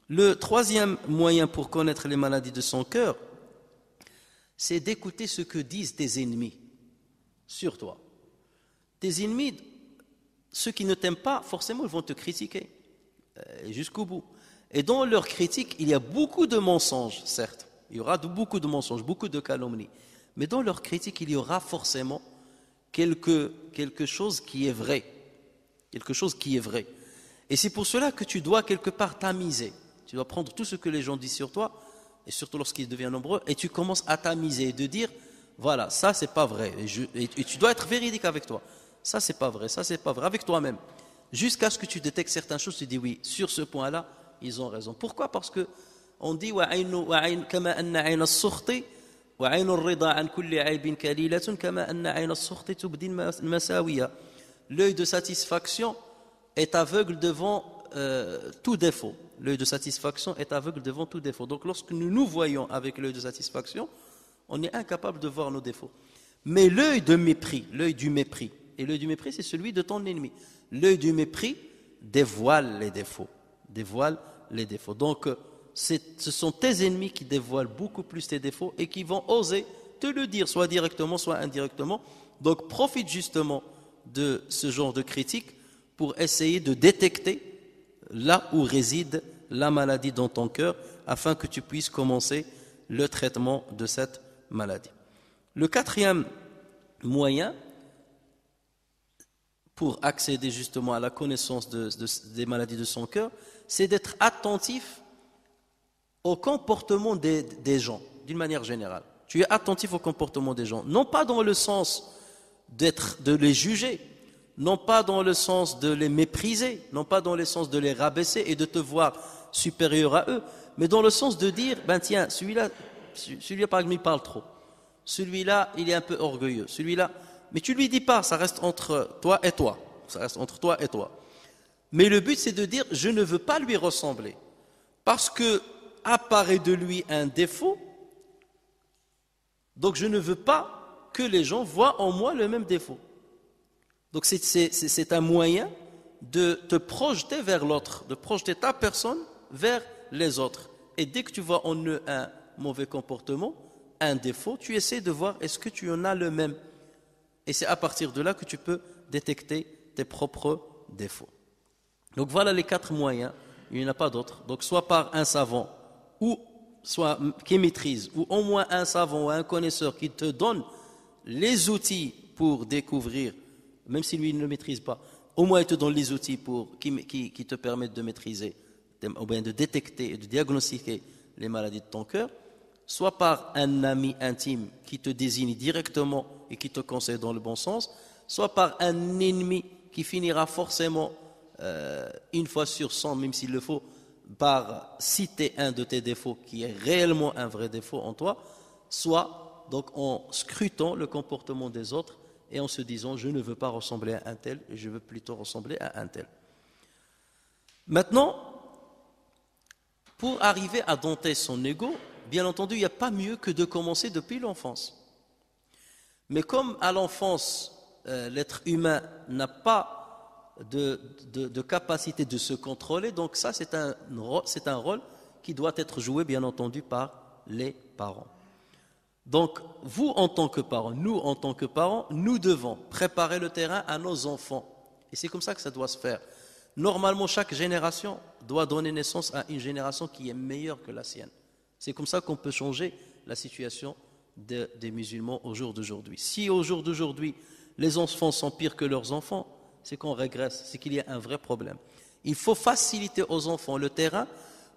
Le troisième moyen pour connaître les maladies de son cœur, c'est d'écouter ce que disent tes ennemis sur toi. Tes ennemis, ceux qui ne t'aiment pas, forcément ils vont te critiquer jusqu'au bout. Et dans leur critique, il y a beaucoup de mensonges, certes. Il y aura beaucoup de mensonges, beaucoup de calomnies. Mais dans leur critique, il y aura forcément quelque chose qui est vrai. Quelque chose qui est vrai. Et c'est pour cela que tu dois quelque part tamiser. Tu dois prendre tout ce que les gens disent sur toi, et surtout lorsqu'ils deviennent nombreux, et tu commences à tamiser et de dire, voilà, ça c'est pas vrai. Et tu dois être véridique avec toi. Ça c'est pas vrai, avec toi-même. Jusqu'à ce que tu détectes certaines choses, tu dis oui, sur ce point-là, ils ont raison. Pourquoi? Parce que on dit l'œil de satisfaction est aveugle devant tout défaut. L'œil de satisfaction est aveugle devant tout défaut. Donc lorsque nous nous voyons avec l'œil de satisfaction, on est incapable de voir nos défauts. Mais l'œil du mépris, et l'œil du mépris c'est celui de ton ennemi. L'œil du mépris dévoile les défauts. Donc ce sont tes ennemis qui dévoilent beaucoup plus tes défauts et qui vont oser te le dire, soit directement, soit indirectement. Donc profite justement de ce genre de critique pour essayer de détecter là où réside la maladie dans ton cœur afin que tu puisses commencer le traitement de cette maladie. Le quatrième moyen pour accéder justement à la connaissance des maladies de son cœur, c'est d'être attentif au comportement des gens, d'une manière générale. Tu es attentif au comportement des gens, non pas dans le sens de les juger, non pas dans le sens de les mépriser, non pas dans le sens de les rabaisser et de te voir supérieur à eux, mais dans le sens de dire, ben tiens, celui-là par exemple il parle trop, celui-là il est un peu orgueilleux, celui-là, mais tu lui dis pas, ça reste entre toi et toi, Mais le but c'est de dire, je ne veux pas lui ressembler, parce que apparaît de lui un défaut, donc je ne veux pas que les gens voient en moi le même défaut. Donc c'est un moyen de te projeter vers l'autre, de projeter ta personne vers les autres. Et dès que tu vois en eux un mauvais comportement, un défaut, tu essaies de voir est-ce que tu en as le même. Et c'est à partir de là que tu peux détecter tes propres défauts. Donc voilà les 4 moyens, il n'y en a pas d'autres. Donc soit par un savant, ou soit qui maîtrise, ou au moins un savant ou un connaisseur qui te donne les outils pour découvrir, même si lui ne le maîtrise pas, au moins il te donne les outils qui te permettent de maîtriser, ou bien de détecter et de diagnostiquer les maladies de ton cœur, soit par un ami intime qui te désigne directement et qui te conseille dans le bon sens, soit par un ennemi qui finira forcément, une fois sur 100, même s'il le faut, par citer un de tes défauts qui est réellement un vrai défaut en toi, soit donc en scrutant le comportement des autres et en se disant je ne veux pas ressembler à un tel, je veux plutôt ressembler à un tel. Maintenant, pour arriver à dompter son ego, bien entendu, il n'y a pas mieux que de commencer depuis l'enfance. Mais comme à l'enfance, l'être humain n'a pas de capacité de se contrôler, donc ça c'est un rôle qui doit être joué bien entendu par les parents. Donc vous en tant que parents, nous en tant que parents, nous devons préparer le terrain à nos enfants. Et c'est comme ça que ça doit se faire. Normalement, chaque génération doit donner naissance à une génération qui est meilleure que la sienne. C'est comme ça qu'on peut changer la situation des musulmans au jour d'aujourd'hui. Si au jour d'aujourd'hui, les enfants sont pires que leurs enfants, c'est qu'on régresse, c'est qu'il y a un vrai problème. Il faut faciliter aux enfants le terrain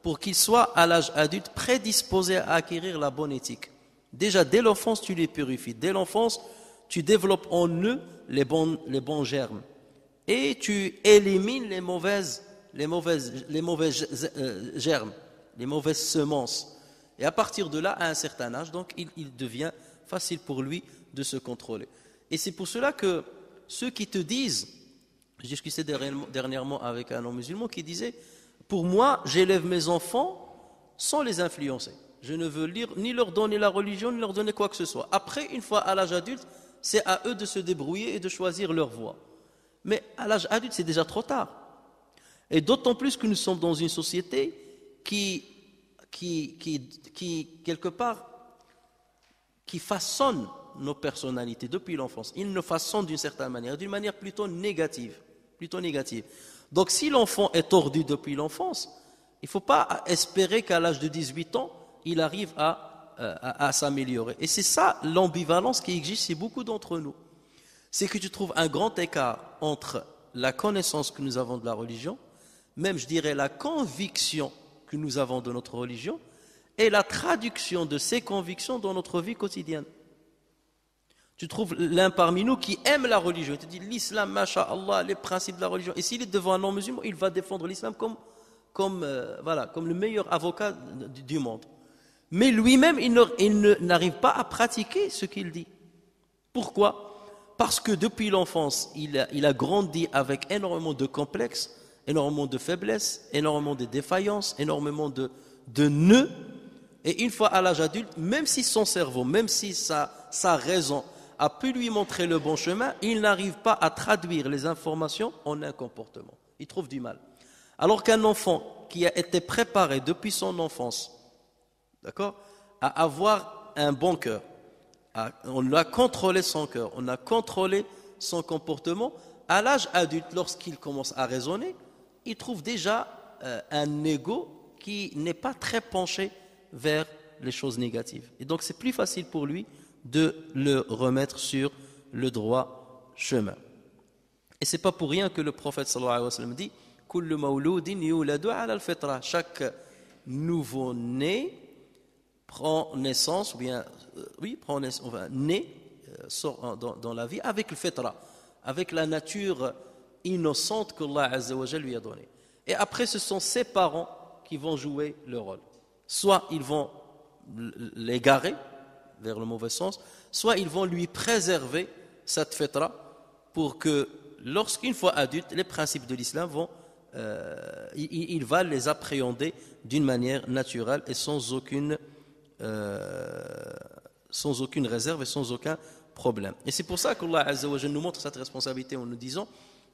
pour qu'ils soient à l'âge adulte prédisposés à acquérir la bonne éthique. Déjà, dès l'enfance, tu les purifies. Dès l'enfance, tu développes en eux les bons germes. Et tu élimines les mauvaises germes, les mauvaises semences. Et à partir de là, à un certain âge, donc, il devient facile pour lui de se contrôler. Et c'est pour cela que ceux qui te disent, je discutais dernièrement avec un non-musulman qui disait, pour moi, j'élève mes enfants sans les influencer. Je ne veux ni leur donner la religion, ni leur donner quoi que ce soit. Après, une fois à l'âge adulte, c'est à eux de se débrouiller et de choisir leur voie. Mais à l'âge adulte, c'est déjà trop tard. Et d'autant plus que nous sommes dans une société qui quelque part, qui façonne nos personnalités depuis l'enfance. Il nous façonne d'une certaine manière, d'une manière plutôt négative. Donc si l'enfant est tordu depuis l'enfance, il ne faut pas espérer qu'à l'âge de 18 ans, il arrive à s'améliorer. Et c'est ça l'ambivalence qui existe chez beaucoup d'entre nous. C'est que tu trouves un grand écart entre la connaissance que nous avons de la religion, même je dirais la conviction que nous avons de notre religion, et la traduction de ces convictions dans notre vie quotidienne. Tu trouves l'un parmi nous qui aime la religion, il te dit l'islam, masha'Allah, les principes de la religion, et s'il est devant un non-musulman, il va défendre l'islam comme le meilleur avocat du monde. Mais lui-même, il n'arrive pas à pratiquer ce qu'il dit. Pourquoi ? Parce que depuis l'enfance, il a grandi avec énormément de complexes, énormément de faiblesses, énormément de défaillances, énormément de nœuds. Et une fois à l'âge adulte, même si son cerveau, même si sa raison a pu lui montrer le bon chemin, il n'arrive pas à traduire les informations en un comportement. Il trouve du mal. Alors qu'un enfant qui a été préparé depuis son enfance, d'accord, à avoir un bon cœur, on a contrôlé son cœur, on a contrôlé son comportement, à l'âge adulte, lorsqu'il commence à raisonner, il trouve déjà un ego qui n'est pas très penché vers les choses négatives. Et donc c'est plus facile pour lui de le remettre sur le droit chemin. Et c'est pas pour rien que le prophète sallallahu alayhi wa sallam dit « Kullu mawloudin yuladu ala al-fitra » Chaque nouveau-né prend naissance, ou bien, naît, sort dans la vie avec le fitra, avec la nature innocente qu'Allah Azza wa Jal lui a donnée. Et après, ce sont ses parents qui vont jouer le rôle. Soit ils vont l'égarer vers le mauvais sens, soit ils vont lui préserver cette fitra pour que, lorsqu'une fois adulte, les principes de l'islam il va les appréhender d'une manière naturelle et sans aucune réserve et sans aucun problème. Et c'est pour ça qu'Allah Azza wa Jalla nous montre cette responsabilité en nous disant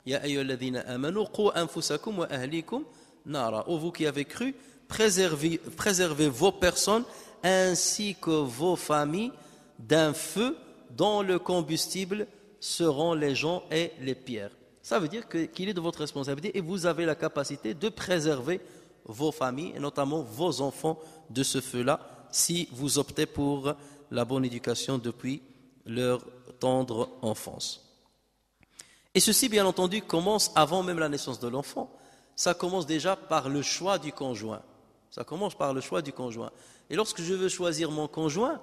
Ya ayyuhalladhina amanu qu anfusakum wa ahlikum nara. Ô vous qui avez cru, préservez vos personnes ainsi que vos familles d'un feu dont le combustible seront les gens et les pierres. Ça veut dire qu'il est de votre responsabilité et vous avez la capacité de préserver vos familles et notamment vos enfants de ce feu-là si vous optez pour la bonne éducation depuis leur tendre enfance. Et ceci, bien entendu, commence avant même la naissance de l'enfant. Ça commence déjà par le choix du conjoint. Ça commence par le choix du conjoint. Et lorsque je veux choisir mon conjoint,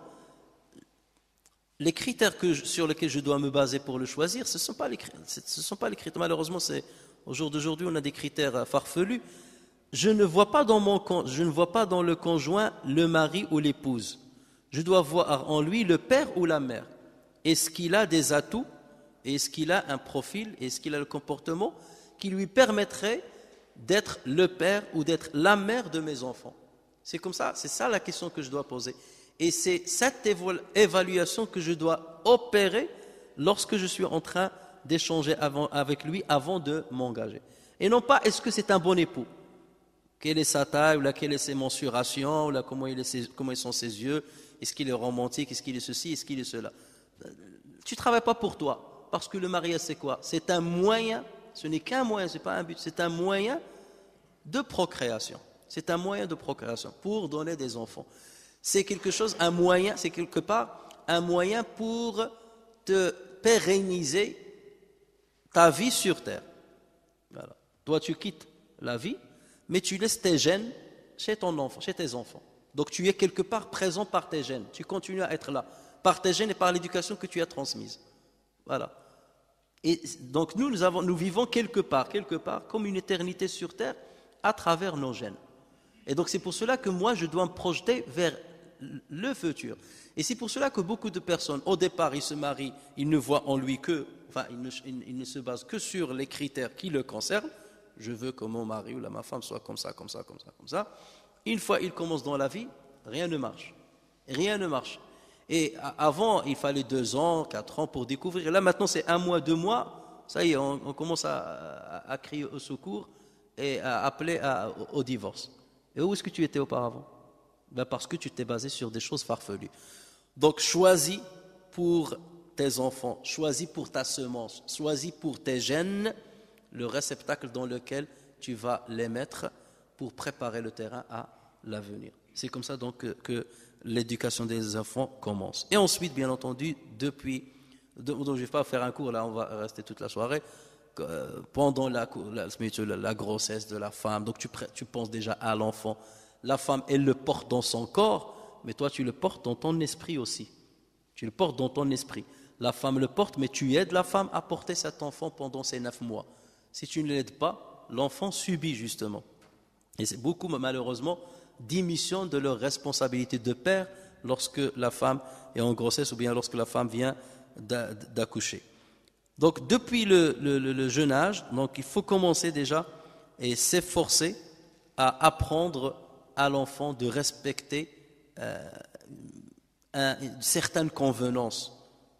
les critères sur lesquels je dois me baser pour le choisir, ce ne sont pas les critères. Malheureusement, au jour d'aujourd'hui, on a des critères farfelus. je ne vois pas je ne vois pas dans le conjoint le mari ou l'épouse. Je dois voir en lui le père ou la mère. Est-ce qu'il a des atouts? Est-ce qu'il a un profil? Est-ce qu'il a le comportement qui lui permettrait d'être le père ou d'être la mère de mes enfants? C'est comme ça, c'est ça la question que je dois poser. Et c'est cette évaluation que je dois opérer lorsque je suis en train d'échanger avec lui avant de m'engager. Et non pas est-ce que c'est un bon époux? Quelle est sa taille, ou là, quelles sont ses mensurations, ou là, comment ils sont ses yeux, est-ce qu'il est romantique, est-ce qu'il est ceci, est-ce qu'il est cela. Tu ne travailles pas pour toi, parce que le mariage c'est quoi? C'est un moyen, ce n'est qu'un moyen, ce n'est pas un but, c'est un moyen de procréation. C'est un moyen de procréation pour donner des enfants. C'est quelque chose, un moyen, c'est quelque part un moyen pour te pérenniser ta vie sur terre. Voilà. Toi, tu quittes la vie, mais tu laisses tes gènes chez ton enfant, chez tes enfants. Donc tu es quelque part présent par tes gènes. Tu continues à être là, par tes gènes et par l'éducation que tu as transmise. Voilà. Et donc nous vivons quelque part, comme une éternité sur terre, à travers nos gènes. Et donc c'est pour cela que moi je dois me projeter vers le futur. Et c'est pour cela que beaucoup de personnes, au départ, ils se marient, ils ne voient en lui que, enfin, ils ne se basent que sur les critères qui le concernent. Je veux que mon mari ou ma femme soit comme ça, comme ça, comme ça, comme ça. Une fois ils commencent dans la vie, rien ne marche. Rien ne marche. Et avant, il fallait 2 ans, 4 ans pour découvrir. Et là, maintenant, c'est 1 mois, 2 mois. Ça y est, on commence à crier au secours et à appeler au divorce. Et où est-ce que tu étais auparavant? Ben parce que tu t'es basé sur des choses farfelues. Donc, choisis pour tes enfants, choisis pour ta semence, choisis pour tes gènes le réceptacle dans lequel tu vas les mettre pour préparer le terrain à l'avenir. C'est comme ça donc que l'éducation des enfants commence. Et ensuite, bien entendu, donc je ne vais pas faire un cours, là on va rester toute la soirée, pendant la grossesse de la femme, donc tu penses déjà à l'enfant. La femme, elle le porte dans son corps, mais toi tu le portes dans ton esprit aussi. Tu le portes dans ton esprit. La femme le porte, mais tu aides la femme à porter cet enfant pendant ces 9 mois. Si tu ne l'aides pas, l'enfant subit justement. Et c'est beaucoup, malheureusement, démission de leur responsabilité de père lorsque la femme est en grossesse ou bien lorsque la femme vient d'accoucher. Donc, depuis le jeune âge, donc, il faut commencer déjà et s'efforcer à apprendre à l'enfant de respecter certaines convenances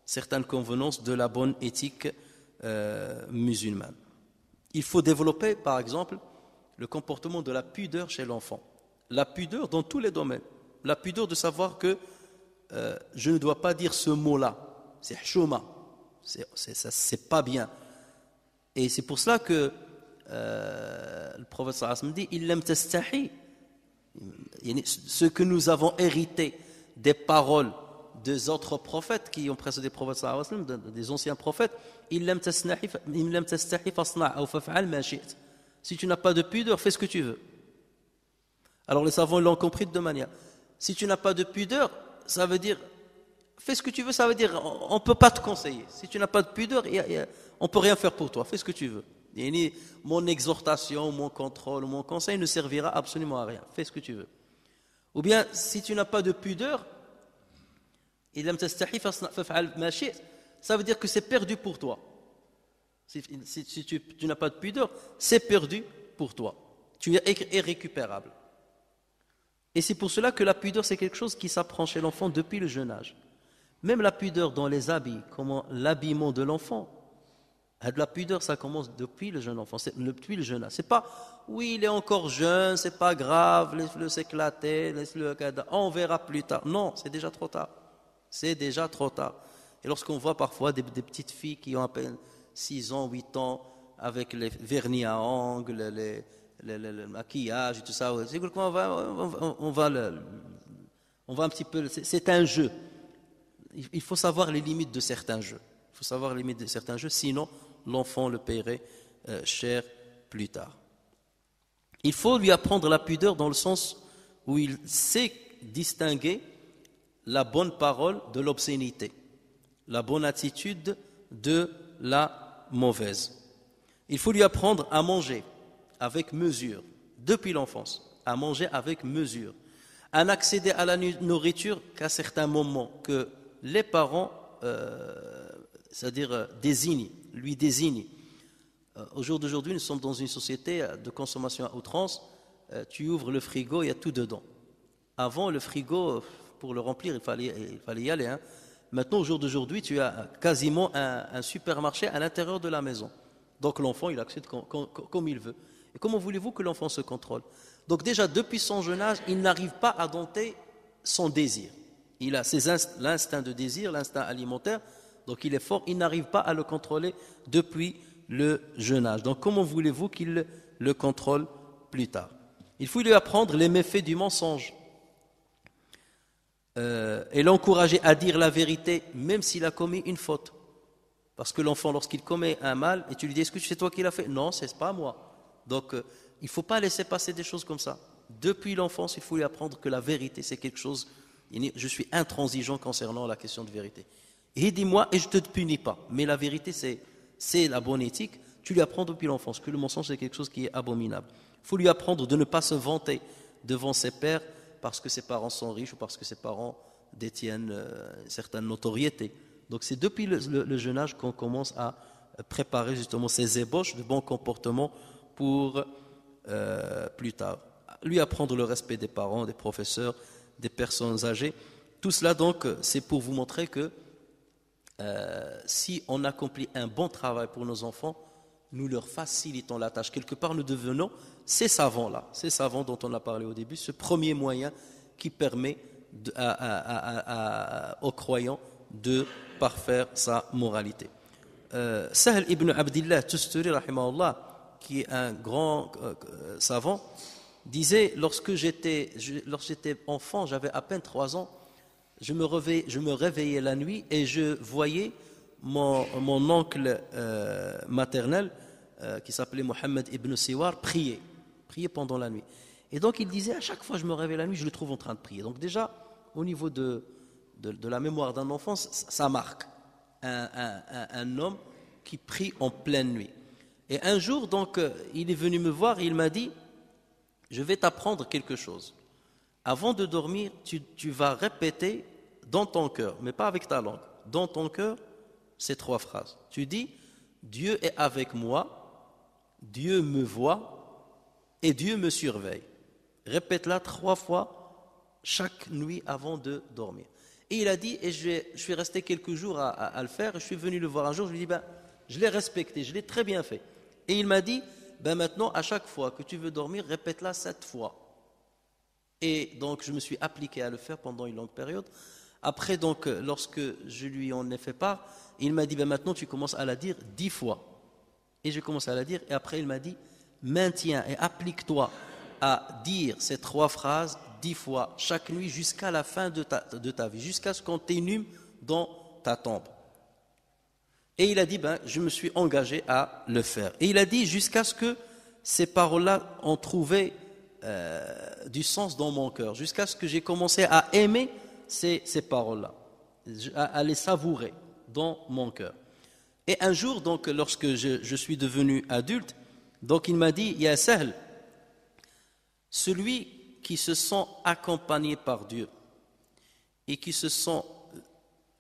de la bonne éthique musulmane. Il faut développer, par exemple, le comportement de la pudeur chez l'enfant. La pudeur dans tous les domaines. La pudeur de savoir que je ne dois pas dire ce mot-là. C'est chouma. C'est pas bien. Et c'est pour cela que le prophète sallallahu alayhi wa sallam dit il lam tastahi. Ce que nous avons hérité des paroles des autres prophètes qui ont précédé le prophète sallallahu alayhi wa sallam, des anciens prophètes, il lam tastahi fasna' ou faf'al ma shi'ta. Si tu n'as pas de pudeur, fais ce que tu veux. Alors les savants l'ont compris de deux manières. Si tu n'as pas de pudeur, ça veut dire, fais ce que tu veux, ça veut dire, on ne peut pas te conseiller. Si tu n'as pas de pudeur, on ne peut rien faire pour toi, fais ce que tu veux. Mon exhortation, mon contrôle, mon conseil ne servira absolument à rien, fais ce que tu veux. Ou bien, si tu n'as pas de pudeur, ça veut dire que c'est perdu pour toi. Si tu n'as pas de pudeur, c'est perdu pour toi. Tu es irrécupérable. Et c'est pour cela que la pudeur, c'est quelque chose qui s'apprend chez l'enfant depuis le jeune âge. Même la pudeur dans les habits, comment l'habillement de l'enfant, la pudeur, ça commence depuis le jeune enfant, depuis le jeune âge. C'est pas, oui, il est encore jeune, c'est pas grave, laisse-le s'éclater, laisse-le, on verra plus tard. Non, c'est déjà trop tard. C'est déjà trop tard. Et lorsqu'on voit parfois des petites filles qui ont à peine 6 ans, 8 ans, avec les vernis à ongles, le maquillage et tout ça, on va un petit peu, c'est un jeu. Il faut savoir les limites de certains jeux. Il faut savoir les limites de certains jeux, sinon l'enfant le paierait cher plus tard. Il faut lui apprendre la pudeur dans le sens où il sait distinguer la bonne parole de l'obscénité, la bonne attitude de la mauvaise. Il faut lui apprendre à manger avec mesure, depuis l'enfance, à manger avec mesure, à n'accéder à la nourriture qu'à certains moments que les parents, c'est-à-dire lui désignent. Au jour d'aujourd'hui, nous sommes dans une société de consommation à outrance. Tu ouvres le frigo, il y a tout dedans. Avant, le frigo, pour le remplir, il fallait y aller. Hein. Maintenant, au jour d'aujourd'hui, tu as quasiment un supermarché à l'intérieur de la maison. Donc l'enfant, il accède comme il veut. Et comment voulez-vous que l'enfant se contrôle? Donc déjà, depuis son jeune âge, il n'arrive pas à dompter son désir. Il a l'instinct de désir, l'instinct alimentaire, donc il est fort, il n'arrive pas à le contrôler depuis le jeune âge. Donc comment voulez-vous qu'il le contrôle plus tard? Il faut lui apprendre les méfaits du mensonge et l'encourager à dire la vérité même s'il a commis une faute. Parce que l'enfant, lorsqu'il commet un mal, et tu lui dis, est-ce que c'est toi qui l'as fait? Non, c'est pas moi. Donc il ne faut pas laisser passer des choses comme ça. Depuis l'enfance, il faut lui apprendre que la vérité, c'est quelque chose, je suis intransigeant concernant la question de vérité. Et dis-moi, et je ne te punis pas. Mais la vérité, c'est la bonne éthique. Tu lui apprends depuis l'enfance que le mensonge, c'est quelque chose qui est abominable. Il faut lui apprendre de ne pas se vanter devant ses pères parce que ses parents sont riches ou parce que ses parents détiennent certaines notoriétés. Donc c'est depuis le jeune âge qu'on commence à préparer justement ces ébauches de bons comportements pour plus tard. Lui apprendre le respect des parents, des professeurs, des personnes âgées. Tout cela donc, c'est pour vous montrer que si on accomplit un bon travail pour nos enfants, nous leur facilitons la tâche. Quelque part, nous devenons ces savants-là, ces savants dont on a parlé au début, ce premier moyen qui permet aux croyants de parfaire sa moralité. Sahl ibn Abdillah Tusturi, rahimahullah, qui est un grand savant, disait, lorsque j'étais enfant, j'avais à peine 3 ans, je me réveillais la nuit et je voyais mon oncle maternel, qui s'appelait Mohammed ibn Siwar, prier pendant la nuit. Et donc il disait, à chaque fois que je me réveille la nuit, je le trouve en train de prier. Donc déjà, au niveau de la mémoire d'un enfant, ça marque un homme qui prie en pleine nuit. Et un jour, donc, il est venu me voir et il m'a dit, je vais t'apprendre quelque chose. Avant de dormir, tu vas répéter dans ton cœur, mais pas avec ta langue, dans ton cœur, ces 3 phrases. Tu dis, Dieu est avec moi, Dieu me voit et Dieu me surveille. Répète-la 3 fois chaque nuit avant de dormir. Et il a dit, et je suis resté quelques jours à le faire, et je suis venu le voir un jour, je lui ai dit, je l'ai respecté, je l'ai très bien fait. Et il m'a dit, maintenant, à chaque fois que tu veux dormir, répète-la 7 fois. Et donc, je me suis appliqué à le faire pendant une longue période. Après, donc, lorsque je lui en ai fait part, il m'a dit, maintenant, tu commences à la dire 10 fois. Et j'ai commencé à la dire, et après, il m'a dit, maintiens et applique-toi à dire ces 3 phrases 10 fois chaque nuit jusqu'à la fin de ta vie, jusqu'à ce qu'on t'inhume dans ta tombe. Et il a dit, je me suis engagé à le faire. Et il a dit, jusqu'à ce que ces paroles-là ont trouvé du sens dans mon cœur, jusqu'à ce que j'ai commencé à aimer ces paroles-là, à les savourer dans mon cœur. Et un jour, donc, lorsque je suis devenu adulte, donc il m'a dit, Ya Sahl, celui qui se sent accompagné par Dieu et qui se sent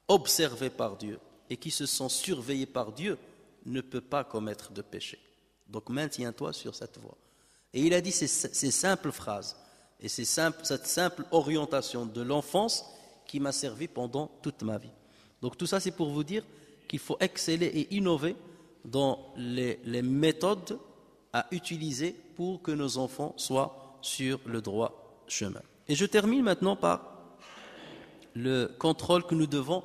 observé par Dieu et qui se sent surveillé par Dieu ne peut pas commettre de péché. Donc maintiens-toi sur cette voie. Et il a dit ces simples phrases et cette simple orientation de l'enfance qui m'a servi pendant toute ma vie. Donc tout ça c'est pour vous dire qu'il faut exceller et innover dans les méthodes à utiliser pour que nos enfants soient sur le droit chemin. Et je termine maintenant par le contrôle que nous devons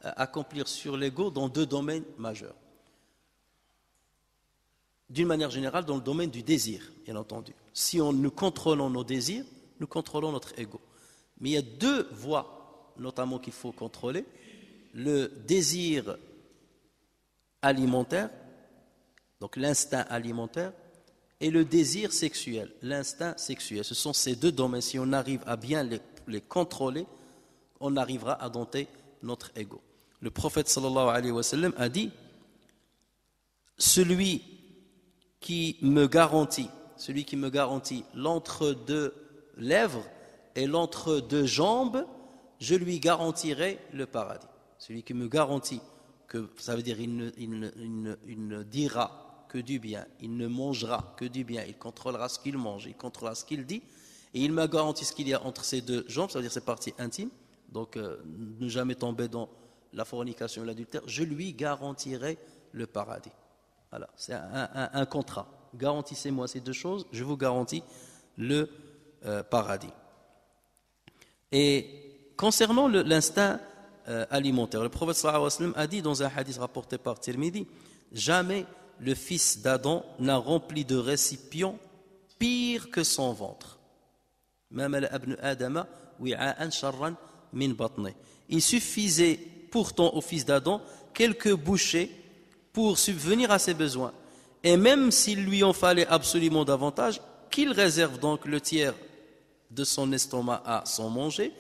accomplir sur l'ego dans 2 domaines majeurs. D'une manière générale, dans le domaine du désir, bien entendu. Si nous contrôlons nos désirs, nous contrôlons notre ego. Mais il y a 2 voies, notamment, qu'il faut contrôler. Le désir alimentaire, donc l'instinct alimentaire, et le désir sexuel, l'instinct sexuel. Ce sont ces 2 domaines. Si on arrive à bien les contrôler, on arrivera à dompter notre ego. Le prophète sallallahu alayhi wa sallam a dit, celui qui me garantit celui qui me garantit l'entre-deux lèvres et l'entre-deux jambes, je lui garantirai le paradis. Celui qui me garantit que, ça veut dire il ne dira que du bien, il ne mangera que du bien, il contrôlera ce qu'il mange, il contrôlera ce qu'il dit, et il me garantit ce qu'il y a entre ses deux jambes, ça veut dire ses parties intimes, donc ne jamais tomber dans la fornication et l'adultère, je lui garantirai le paradis. Voilà, c'est un contrat. Garantissez-moi ces deux choses, je vous garantis le paradis. Et concernant l'instinct alimentaire, le prophète sallallahu alayhi wa sallam a dit dans un hadith rapporté par Tirmidhi, jamais le fils d'Adam n'a rempli de récipient pire que son ventre. Il suffisait pourtant au fils d'Adam quelques bouchées pour subvenir à ses besoins. Et même s'il lui en fallait absolument davantage, qu'il réserve donc le tiers de son estomac à son manger,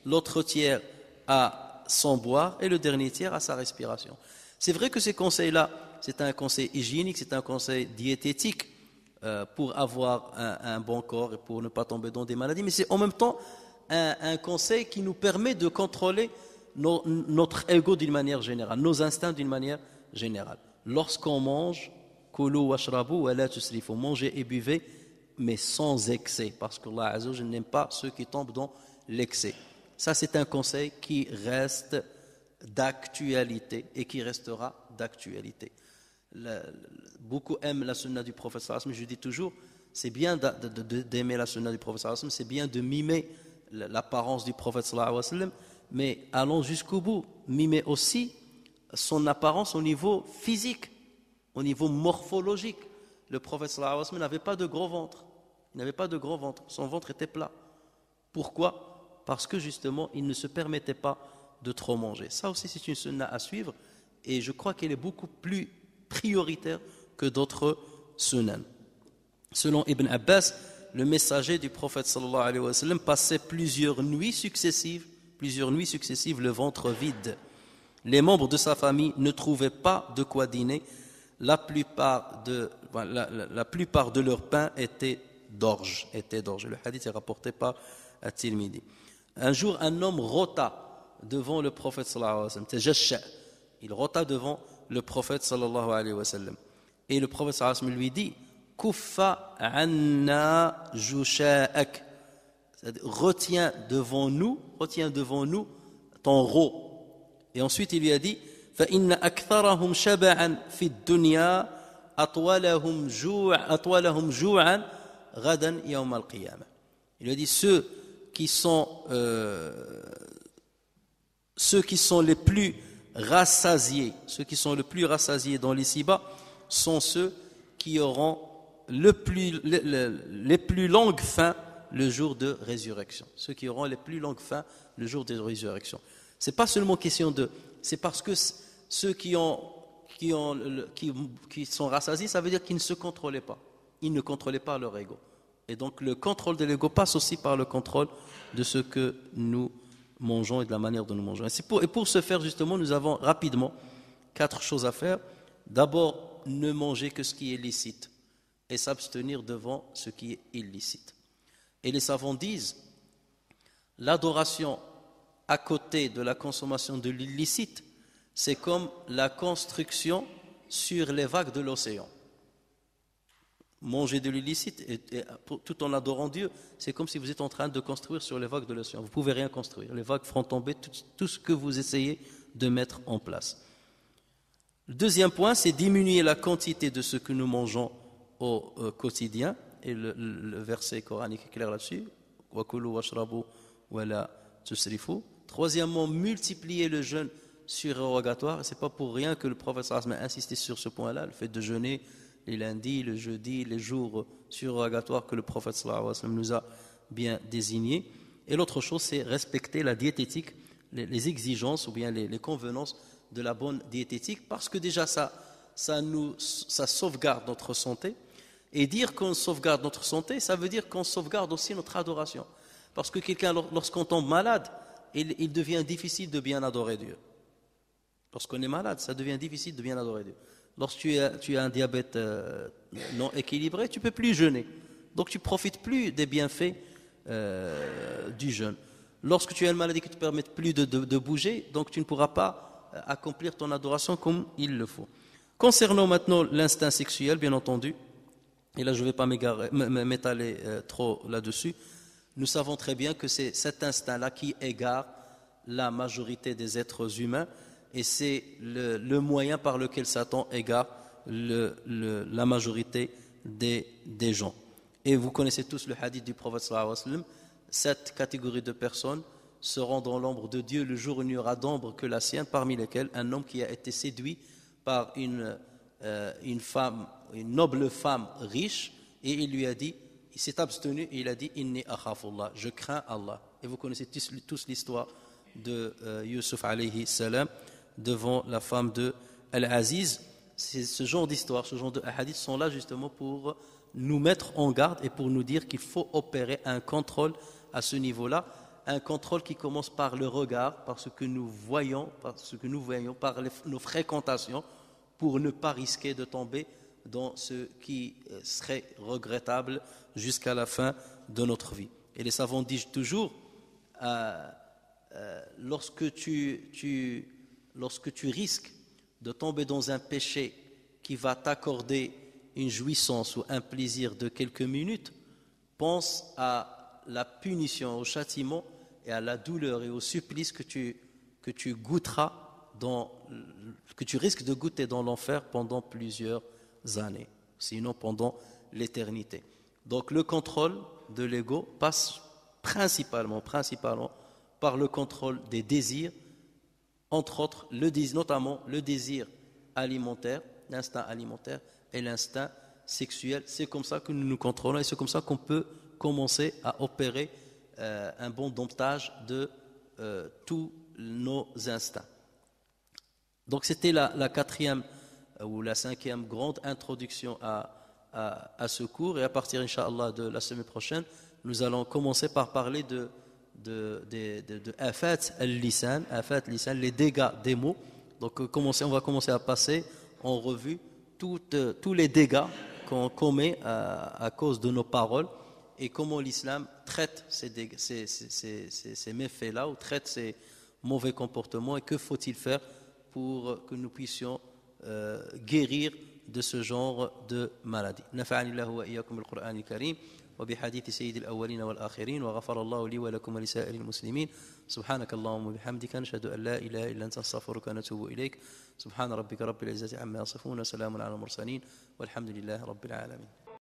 l'autre tiers à son boire et le dernier tiers à sa respiration. C'est vrai que ces conseils-là, c'est un conseil hygiénique, c'est un conseil diététique pour avoir un bon corps et pour ne pas tomber dans des maladies, mais c'est en même temps un conseil qui nous permet de contrôler notre ego d'une manière générale, nos instincts d'une manière générale. Lorsqu'on mange, kulu washrabu wa la tusrifu, mangez et buvez, mais sans excès, parce que Allah Azza wa Jalla n'aime pas ceux qui tombent dans l'excès. Ça, c'est un conseil qui reste d'actualité et qui restera d'actualité. Beaucoup aiment la sunna du prophète sallallahu alayhi wa sallam. Je dis toujours, c'est bien d'aimer la sunna du prophète sallallahu alayhi wa sallam, c'est bien de mimer l'apparence du prophète sallallahu alayhi wa sallam, mais allons jusqu'au bout, mimer aussi son apparence au niveau physique, au niveau morphologique. Le prophète sallallahu alayhi wa sallam n'avait pas de gros ventre, il n'avait pas de gros ventre, son ventre était plat. Pourquoi? Parce que justement, il ne se permettait pas de trop manger. Ça aussi, c'est une sunna à suivre, et je crois qu'elle est beaucoup plus prioritaire que d'autres sunan. Selon Ibn Abbas, le messager du prophète sallallahu alayhi wa sallam passait plusieurs nuits successives le ventre vide. Les membres de sa famille ne trouvaient pas de quoi dîner. La plupart de leur pain était d'orge. Le hadith est rapporté par At-Tirmidhi. Un jour, un homme rota devant le prophète sallallahu alayhi wa sallam. C'est Jasha. Il rota devant le prophète sallallahu alayhi wa sallam. Et le prophète sallallahu alayhi wa sallam lui dit, Kuffa anna jusha'ak. Retiens devant nous ton rot. Et ensuite il lui a dit, fa inna aktharahum shaba'an fi dunya atwalahum ju'an ghadan yawm al-qiyamah. Il lui a dit, ceux qui sont les plus rassasiés, dans l'ici-bas, sont ceux qui auront les plus longues fins le jour de résurrection. Ceux qui auront les plus longues fins le jour de résurrection. C'est pas seulement question de, c'est parce que ceux qui sont rassasiés, ça veut dire qu'ils ne se contrôlaient pas. Ils ne contrôlaient pas leur ego. Et donc le contrôle de l'ego passe aussi par le contrôle de ce que nous mangeons et de la manière dont nous mangeons. Et pour ce faire justement, nous avons rapidement 4 choses à faire. D'abord, ne manger que ce qui est licite et s'abstenir devant ce qui est illicite. Et les savants disent, l'adoration à côté de la consommation de l'illicite, c'est comme la construction sur les vagues de l'océan. Manger de l'illicite tout en adorant Dieu, c'est comme si vous êtes en train de construire sur les vagues de l'océan. Vous ne pouvez rien construire. Les vagues feront tomber tout ce que vous essayez de mettre en place. Le deuxième point, c'est diminuer la quantité de ce que nous mangeons au quotidien. Et le verset coranique est clair là-dessus. Wa kulu washrabu wa la tusrifu. Troisièmement, multiplier le jeûne surérogatoire. Ce n'est pas pour rien que le prophète sallallahu alayhi wa sallam a insisté sur ce point-là, le fait de jeûner les lundis, le jeudi, les jours surérogatoires que le prophète sallallahu alayhi wa sallam nous a bien désignés. Et l'autre chose, c'est respecter la diététique, les exigences ou bien les convenances de la bonne diététique, parce que déjà ça sauvegarde notre santé. Et dire qu'on sauvegarde notre santé, ça veut dire qu'on sauvegarde aussi notre adoration. Parce que quelqu'un, lorsqu'on tombe malade, il devient difficile de bien adorer Dieu. Lorsqu'on est malade, ça devient difficile de bien adorer Dieu. Lorsque tu as un diabète non équilibré, tu ne peux plus jeûner. Donc tu ne profites plus des bienfaits du jeûne. Lorsque tu as une maladie qui ne te permet plus de bouger, donc tu ne pourras pas accomplir ton adoration comme il le faut. Concernant maintenant l'instinct sexuel, bien entendu, et là je ne vais pas m'étaler trop là-dessus, nous savons très bien que c'est cet instinct-là qui égare la majorité des êtres humains et c'est le moyen par lequel Satan égare la majorité des gens. Et vous connaissez tous le hadith du prophète sallallahu alayhi wa sallam, cette catégorie de personnes seront dans l'ombre de Dieu le jour où il n'y aura d'ombre que la sienne, parmi lesquelles un homme qui a été séduit par une femme, une noble femme riche, et il lui a dit, il s'est abstenu et il a dit Inni akhafullah, je crains Allah. Et vous connaissez tous l'histoire de Yusuf alayhi salam devant la femme de Al-Aziz. Ce genre d'histoire, ce genre de hadiths sont là justement pour nous mettre en garde et pour nous dire qu'il faut opérer un contrôle à ce niveau-là, un contrôle qui commence par le regard, par ce que nous voyons, par nos fréquentations, pour ne pas risquer de tomber dans ce qui serait regrettable jusqu'à la fin de notre vie. Et les savants disent toujours, lorsque tu risques de tomber dans un péché qui va t'accorder une jouissance ou un plaisir de quelques minutes, pense à la punition, au châtiment et à la douleur et au supplice que tu goûteras, que tu risques de goûter dans l'enfer pendant plusieurs années, sinon pendant l'éternité. Donc le contrôle de l'ego passe principalement par le contrôle des désirs, entre autres notamment le désir alimentaire, l'instinct alimentaire et l'instinct sexuel. C'est comme ça que nous nous contrôlons et c'est comme ça qu'on peut commencer à opérer un bon domptage de tous nos instincts. Donc c'était la quatrième ou la cinquième grande introduction à ce cours, et à partir, Inch'Allah, de la semaine prochaine, nous allons commencer par parler de afat al-lisan, les dégâts des mots. Donc on va commencer à passer en revue tous les dégâts qu'on commet à cause de nos paroles et comment l'islam traite ces méfaits-là ou traite ces mauvais comportements et que faut-il faire pour que nous puissions guérir de ce genre de maladie. نفعني الله وإياكم بالقرآن الكريم وبحديث سيد الأولين والآخرين وغفر الله لي ولكم ولسائر المسلمين سبحانك اللهم وبحمدك نشهد أن لا إله إلا أنت نستغفرك ونتوب إليك سبحان ربك رب العزة عما يصفون وسلام على المرسلين والحمد لله رب العالمين.